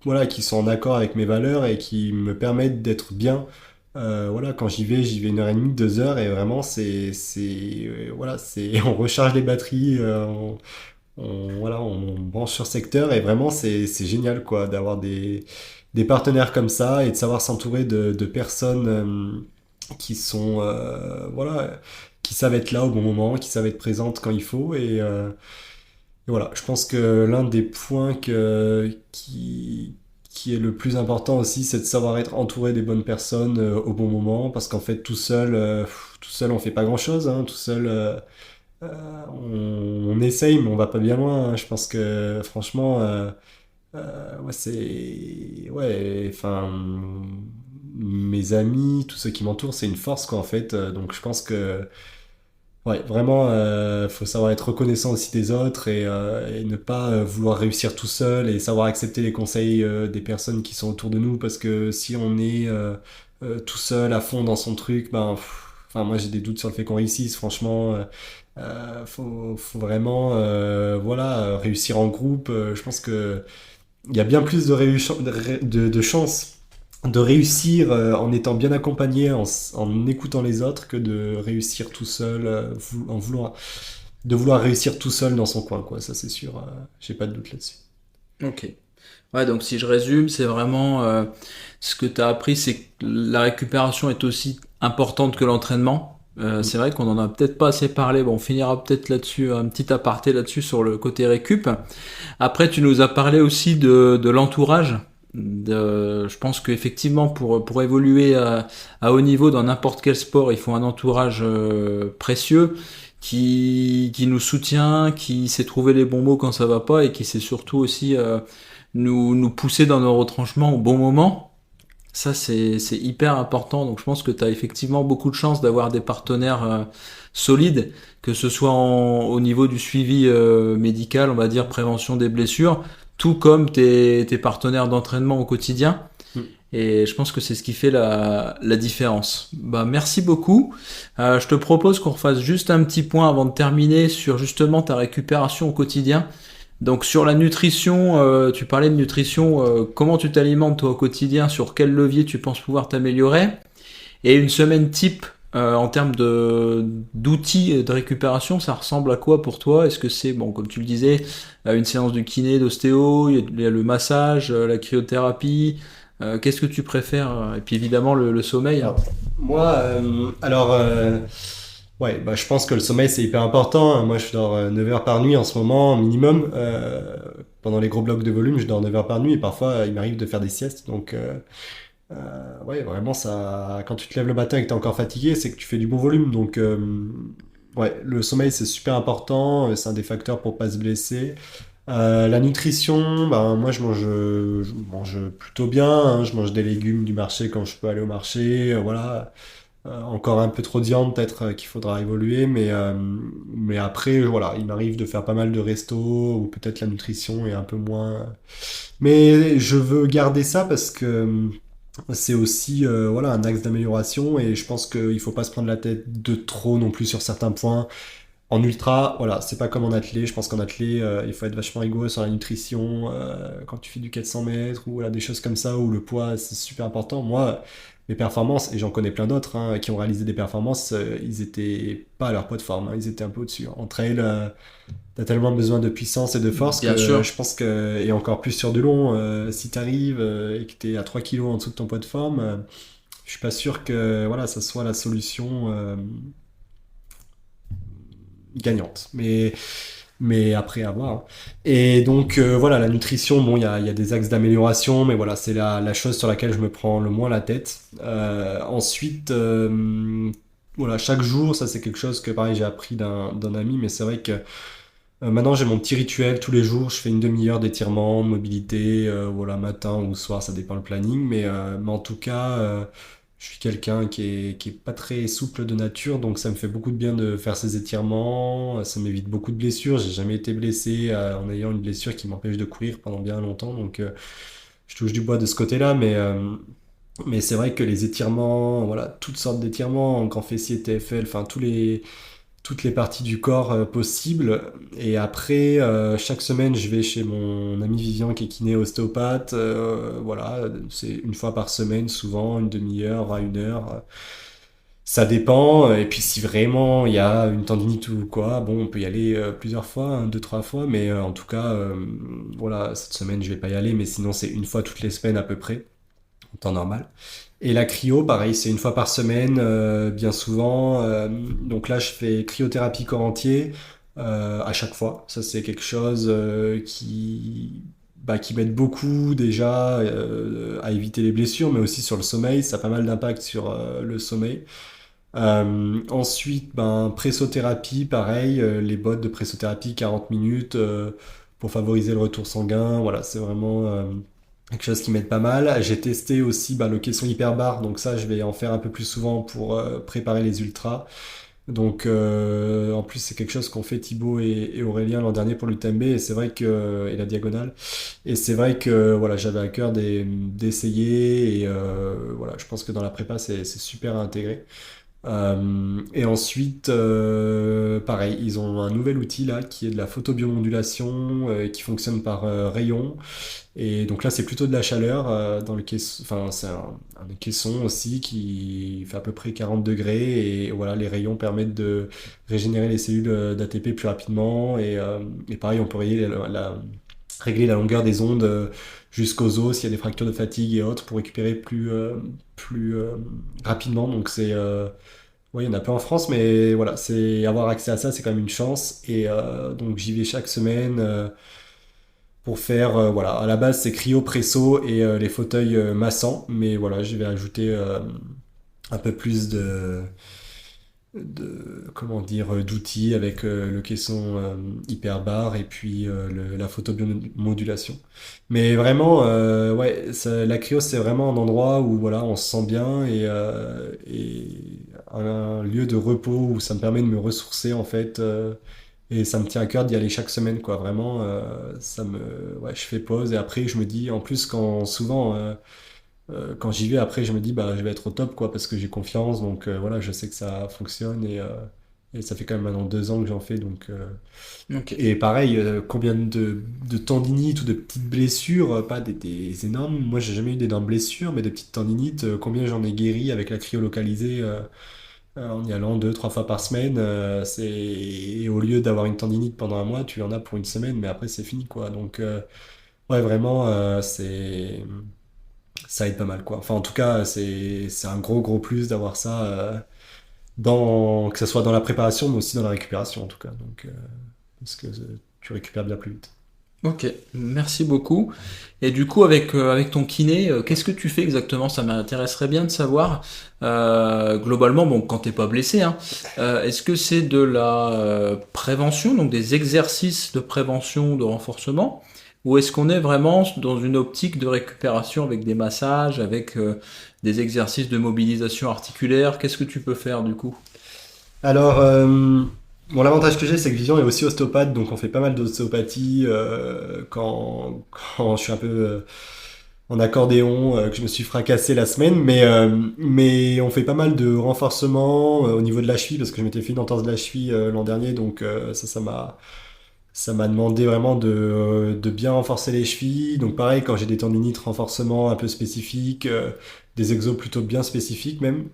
voilà, qui sont en accord avec mes valeurs et qui me permettent d'être bien. Voilà, quand j'y vais 1 heure et demie, 2 heures, et vraiment, voilà, on recharge les batteries, voilà, on branche sur secteur, et vraiment c'est génial quoi d'avoir des partenaires comme ça et de savoir s'entourer de personnes qui sont voilà, qui savent être là au bon moment, qui savent être présentes quand il faut, et voilà, je pense que l'un des points qui est le plus important aussi, c'est de savoir être entouré des bonnes personnes au bon moment, parce qu'en fait tout seul on fait pas grand-chose, hein, tout seul on essaye, mais on va pas bien loin, hein. Je pense que franchement, ouais, enfin, mes amis, tous ceux qui m'entourent, c'est une force quoi en fait. Donc je pense que, ouais, vraiment, faut savoir être reconnaissant aussi des autres et ne pas vouloir réussir tout seul et savoir accepter les conseils des personnes qui sont autour de nous, parce que si on est tout seul à fond dans son truc, ben, enfin, moi j'ai des doutes sur le fait qu'on réussisse, franchement. Faut vraiment voilà, réussir en groupe. Je pense que il y a bien plus de chances de réussir en étant bien accompagné, en écoutant les autres, que de réussir tout seul, de vouloir réussir tout seul dans son coin, quoi. Ça, c'est sûr. J'ai pas de doute là-dessus. Ok. Ouais, donc si je résume, c'est vraiment ce que tu as appris, c'est que la récupération est aussi importante que l'entraînement. Mm. C'est vrai qu'on en a peut-être pas assez parlé. Bon, on finira peut-être là-dessus, un petit aparté là-dessus sur le côté récup. Après, tu nous as parlé aussi de l'entourage. Je pense qu'effectivement, pour évoluer à haut niveau dans n'importe quel sport, il faut un entourage précieux qui nous soutient, qui sait trouver les bons mots quand ça va pas et qui sait surtout aussi nous pousser dans nos retranchements au bon moment. Ça, c'est hyper important. Donc, je pense que tu as effectivement beaucoup de chance d'avoir des partenaires solides, que ce soit au niveau du suivi médical, on va dire prévention des blessures, tout comme tes partenaires d'entraînement au quotidien. Mm. Et je pense que c'est ce qui fait la différence. Bah, merci beaucoup. Je te propose qu'on refasse juste un petit point avant de terminer sur justement ta récupération au quotidien. Donc sur la nutrition, tu parlais de nutrition, comment tu t'alimentes toi au quotidien, sur quel levier tu penses pouvoir t'améliorer, et une semaine type en termes d'outils de récupération, ça ressemble à quoi pour toi? Est-ce que c'est, bon, comme tu le disais, une séance de kiné, d'ostéo, il y a le massage, la cryothérapie, qu'est-ce que tu préfères? Et puis évidemment le sommeil, hein. Moi, ouais, bah, je pense que le sommeil c'est hyper important. Moi, je dors 9 heures par nuit en ce moment, minimum. Pendant les gros blocs de volume, je dors 9 heures par nuit, et parfois il m'arrive de faire des siestes. Donc, ouais, vraiment, ça, quand tu te lèves le matin et que tu es encore fatigué, c'est que tu fais du bon volume. Donc, ouais, le sommeil c'est super important. C'est un des facteurs pour pas se blesser. La nutrition, ben, moi je mange plutôt bien, hein. Je mange des légumes du marché quand je peux aller au marché. Voilà. Encore un peu trop de viande, peut-être qu'il faudra évoluer, mais après, voilà, il m'arrive de faire pas mal de restos où peut-être la nutrition est un peu moins. Mais je veux garder ça parce que c'est aussi voilà, un axe d'amélioration, et je pense qu'il faut pas se prendre la tête de trop non plus sur certains points. En ultra, voilà, c'est pas comme en athlé. Je pense qu'en athlé, il faut être vachement rigoureux sur la nutrition. Quand tu fais du 400 mètres ou voilà, des choses comme ça où le poids c'est super important. Moi, mes performances, et j'en connais plein d'autres hein, qui ont réalisé des performances, ils étaient pas à leur poids de forme, hein, ils étaient un peu au-dessus. En trail, t'as tellement besoin de puissance et de force Bien que sûr. je pense que, et encore plus sur du long, si t'arrives et que t'es à 3 kilos en dessous de ton poids de forme, je suis pas sûr que voilà, ça soit la solution gagnante. Mais après à voir, hein. Et donc voilà, la nutrition, bon, il y a des axes d'amélioration, mais voilà, c'est la chose sur laquelle je me prends le moins la tête. Ensuite, voilà, chaque jour, ça c'est quelque chose que pareil j'ai appris d'un ami, mais c'est vrai que maintenant j'ai mon petit rituel tous les jours. Je fais 1/2 heure d'étirement, de mobilité, voilà, matin ou soir, ça dépend le planning, mais en tout cas. je suis quelqu'un qui est pas très souple de nature, donc ça me fait beaucoup de bien de faire ces étirements. Ça m'évite beaucoup de blessures. J'ai jamais été blessé en ayant une blessure qui m'empêche de courir pendant bien longtemps, donc je touche du bois de ce côté-là, mais c'est vrai que les étirements, voilà, toutes sortes d'étirements, grand fessier, TFL, enfin toutes les parties du corps possibles. Et après, chaque semaine, je vais chez mon ami Vivian qui est kiné ostéopathe. Voilà, c'est une fois par semaine, souvent, une demi-heure à 1 heure. Ça dépend. Et puis si vraiment il y a une tendinite ou quoi, bon, on peut y aller plusieurs fois, hein, 2, 3 fois. Mais en tout cas, voilà, cette semaine, je vais pas y aller. Mais sinon, c'est une fois toutes les semaines à peu près en temps normal. Et la cryo, pareil, c'est une fois par semaine, bien souvent. Donc là, je fais cryothérapie corps entier à chaque fois. Ça, c'est quelque chose qui m'aide beaucoup déjà à éviter les blessures, mais aussi sur le sommeil. Ça a pas mal d'impact sur le sommeil. Ensuite, ben, pressothérapie, pareil, les bottes de pressothérapie, 40 minutes pour favoriser le retour sanguin. Voilà, c'est vraiment quelque chose qui m'aide pas mal. J'ai testé aussi le caisson hyperbar, donc ça, je vais en faire un peu plus souvent pour préparer les ultras. Donc, en plus, c'est quelque chose qu'ont fait Thibaut et Aurélien l'an dernier pour l'UTMB, et c'est vrai que, et la diagonale. Et c'est vrai que, voilà, j'avais à cœur d'essayer, et voilà, je pense que dans la prépa, c'est super à intégrer. Et ensuite, pareil, ils ont un nouvel outil là qui est de la photobiomodulation qui fonctionne par rayon. Et donc là, c'est plutôt de la chaleur dans le caisson. Enfin, c'est un caisson aussi qui fait à peu près 40 degrés. Et voilà, les rayons permettent de régénérer les cellules d'ATP plus rapidement. Et pareil, on peut régler la longueur des ondes jusqu'aux os s'il y a des fractures de fatigue et autres pour récupérer plus rapidement. Donc oui, il y en a plein en France, mais voilà, c'est avoir accès à ça, c'est quand même une chance. Et donc j'y vais chaque semaine pour faire, voilà, à la base c'est cryo, presso et les fauteuils massants, mais voilà, je vais ajouter un peu plus comment dire, d'outils avec le caisson hyperbar et puis la photobiomodulation. Mais vraiment, ouais, la cryo c'est vraiment un endroit où voilà, on se sent bien et un lieu de repos où ça me permet de me ressourcer en fait. Et ça me tient à cœur d'y aller chaque semaine, quoi. Vraiment, ouais, je fais pause et après je me dis, en plus quand j'y vais, après je me dis, bah, je vais être au top, quoi, parce que j'ai confiance. Donc voilà, je sais que ça fonctionne et ça fait quand même maintenant 2 ans que j'en fais. Donc Ok. et pareil, combien de tendinites ou de petites blessures, pas des énormes. Moi, j'ai jamais eu d'énormes blessures, mais des petites tendinites. Combien j'en ai guéri avec la cryo localisée. En y allant 2, 3 fois par semaine, et au lieu d'avoir une tendinite pendant un mois, tu en as pour une semaine, mais après c'est fini quoi. Donc ouais, vraiment, ça aide pas mal quoi. Enfin en tout cas, c'est un gros plus d'avoir ça que ce soit dans la préparation, mais aussi dans la récupération en tout cas. Donc parce que tu récupères bien plus vite. Ok, merci beaucoup. Et du coup, avec ton kiné, qu'est-ce que tu fais exactement? Ça m'intéresserait bien de savoir. Globalement, bon, quand t'es pas blessé, hein, est-ce que c'est de la prévention, donc des exercices de prévention, de renforcement, ou est-ce qu'on est vraiment dans une optique de récupération avec des massages, avec des exercices de mobilisation articulaire? Qu'est-ce que tu peux faire du coup? Alors, bon, l'avantage que j'ai, c'est que Vivian est aussi ostéopathe, donc on fait pas mal d'ostéopathie quand je suis un peu en accordéon, que je me suis fracassé la semaine, mais on fait pas mal de renforcement au niveau de la cheville, parce que je m'étais fait une entorse de la cheville l'an dernier, donc ça m'a demandé vraiment de bien renforcer les chevilles. Donc pareil, quand j'ai des tendinites, renforcement un peu spécifique, des exos plutôt bien spécifiques même.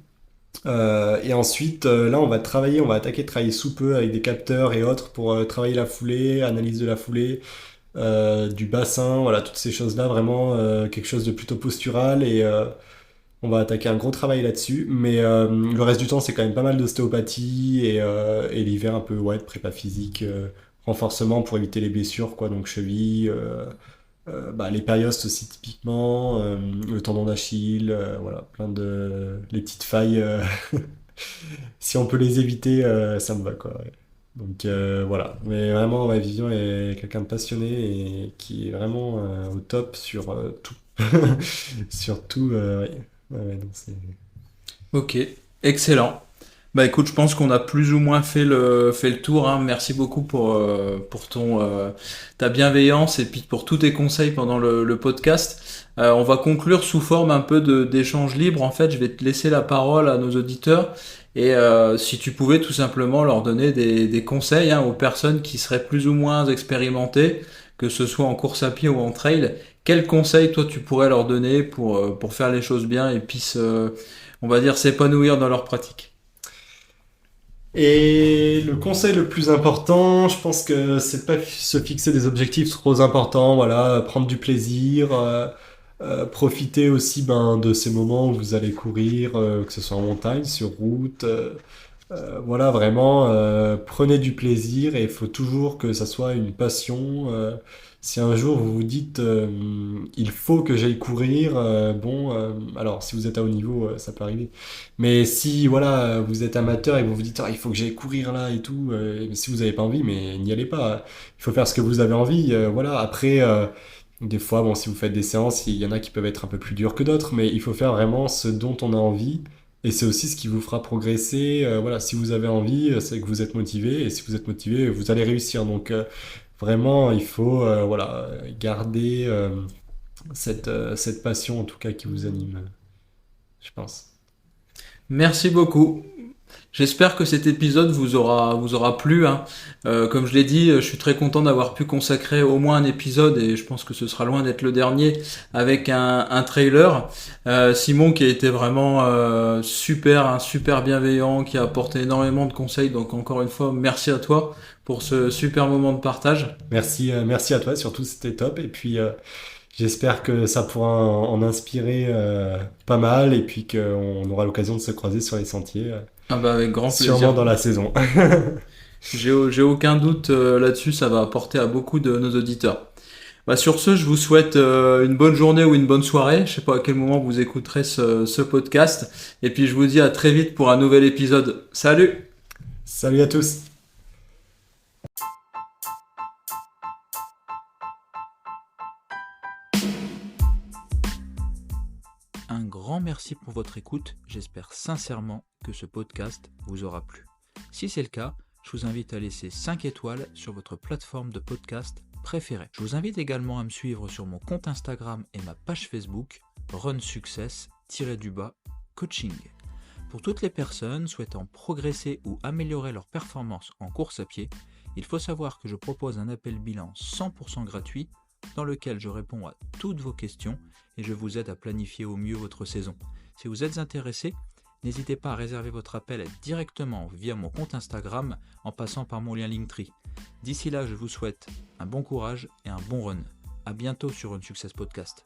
Et ensuite, là, on va attaquer de travailler sous peu avec des capteurs et autres pour travailler la foulée, analyse de la foulée, du bassin, voilà, toutes ces choses-là, vraiment quelque chose de plutôt postural et on va attaquer un gros travail là-dessus. Mais le reste du temps, c'est quand même pas mal d'ostéopathie et l'hiver un peu ouais, de prépa physique, renforcement pour éviter les blessures, quoi, donc cheville. Les périostes aussi typiquement, le tendon d'Achille, voilà, les petites failles. Si on peut les éviter, ça me va quoi. Ouais. Donc voilà, mais vraiment ma vision est quelqu'un de passionné et qui est vraiment au top sur tout, sur tout. Ouais. Ouais, ouais, donc Ok, excellent. Bah écoute, je pense qu'on a plus ou moins fait le tour, hein. Merci beaucoup pour ta bienveillance et puis pour tous tes conseils pendant le podcast. On va conclure sous forme un peu d'échange libre. En fait, je vais te laisser la parole à nos auditeurs et si tu pouvais tout simplement leur donner des conseils, hein, aux personnes qui seraient plus ou moins expérimentées, que ce soit en course à pied ou en trail, quels conseils toi tu pourrais leur donner pour faire les choses bien et puis on va dire s'épanouir dans leur pratique? Et le conseil le plus important, je pense que c'est de pas se fixer des objectifs trop importants, voilà, prendre du plaisir, profiter aussi de ces moments où vous allez courir, que ce soit en montagne, sur route, voilà, vraiment, prenez du plaisir et il faut toujours que ça soit une passion. Si un jour vous vous dites, il faut que j'aille courir, alors si vous êtes à haut niveau, ça peut arriver. Mais si, voilà, vous êtes amateur et vous vous dites, ah, il faut que j'aille courir là et tout, et si vous n'avez pas envie, mais n'y allez pas. Il faut faire ce que vous avez envie, voilà. Après, des fois, bon, si vous faites des séances, il y en a qui peuvent être un peu plus dures que d'autres, mais il faut faire vraiment ce dont on a envie. Et c'est aussi ce qui vous fera progresser. Voilà, si vous avez envie, c'est que vous êtes motivé. Et si vous êtes motivé, vous allez réussir. Donc vraiment, il faut voilà, garder cette passion, en tout cas, qui vous anime, je pense. Merci beaucoup. J'espère que cet épisode vous aura plu, hein. Comme je l'ai dit, je suis très content d'avoir pu consacrer au moins un épisode, et je pense que ce sera loin d'être le dernier, avec un trailer. Simon qui a été vraiment super, hein, super bienveillant, qui a apporté énormément de conseils. Donc encore une fois, merci à toi pour ce super moment de partage. Merci à toi, surtout c'était top. Et puis j'espère que ça pourra en inspirer pas mal et puis qu'on aura l'occasion de se croiser sur les sentiers, Ah bah avec grand sûrement plaisir. dans la saison. J'ai aucun doute là-dessus, ça va apporter à beaucoup de nos auditeurs. Bah sur ce, je vous souhaite une bonne journée ou une bonne soirée. Je sais pas à quel moment vous écouterez ce podcast. Et puis je vous dis à très vite pour un nouvel épisode. Salut! Salut à tous! Un grand merci pour votre écoute, j'espère sincèrement que ce podcast vous aura plu. Si c'est le cas, je vous invite à laisser 5 étoiles sur votre plateforme de podcast préférée. Je vous invite également à me suivre sur mon compte Instagram et ma page Facebook Run Success-coaching. Pour toutes les personnes souhaitant progresser ou améliorer leur performance en course à pied, il faut savoir que je propose un appel bilan 100% gratuit dans lequel je réponds à toutes vos questions et je vous aide à planifier au mieux votre saison. Si vous êtes intéressé, n'hésitez pas à réserver votre appel directement via mon compte Instagram en passant par mon lien Linktree. D'ici là, je vous souhaite un bon courage et un bon run. À bientôt sur Run Success Podcast.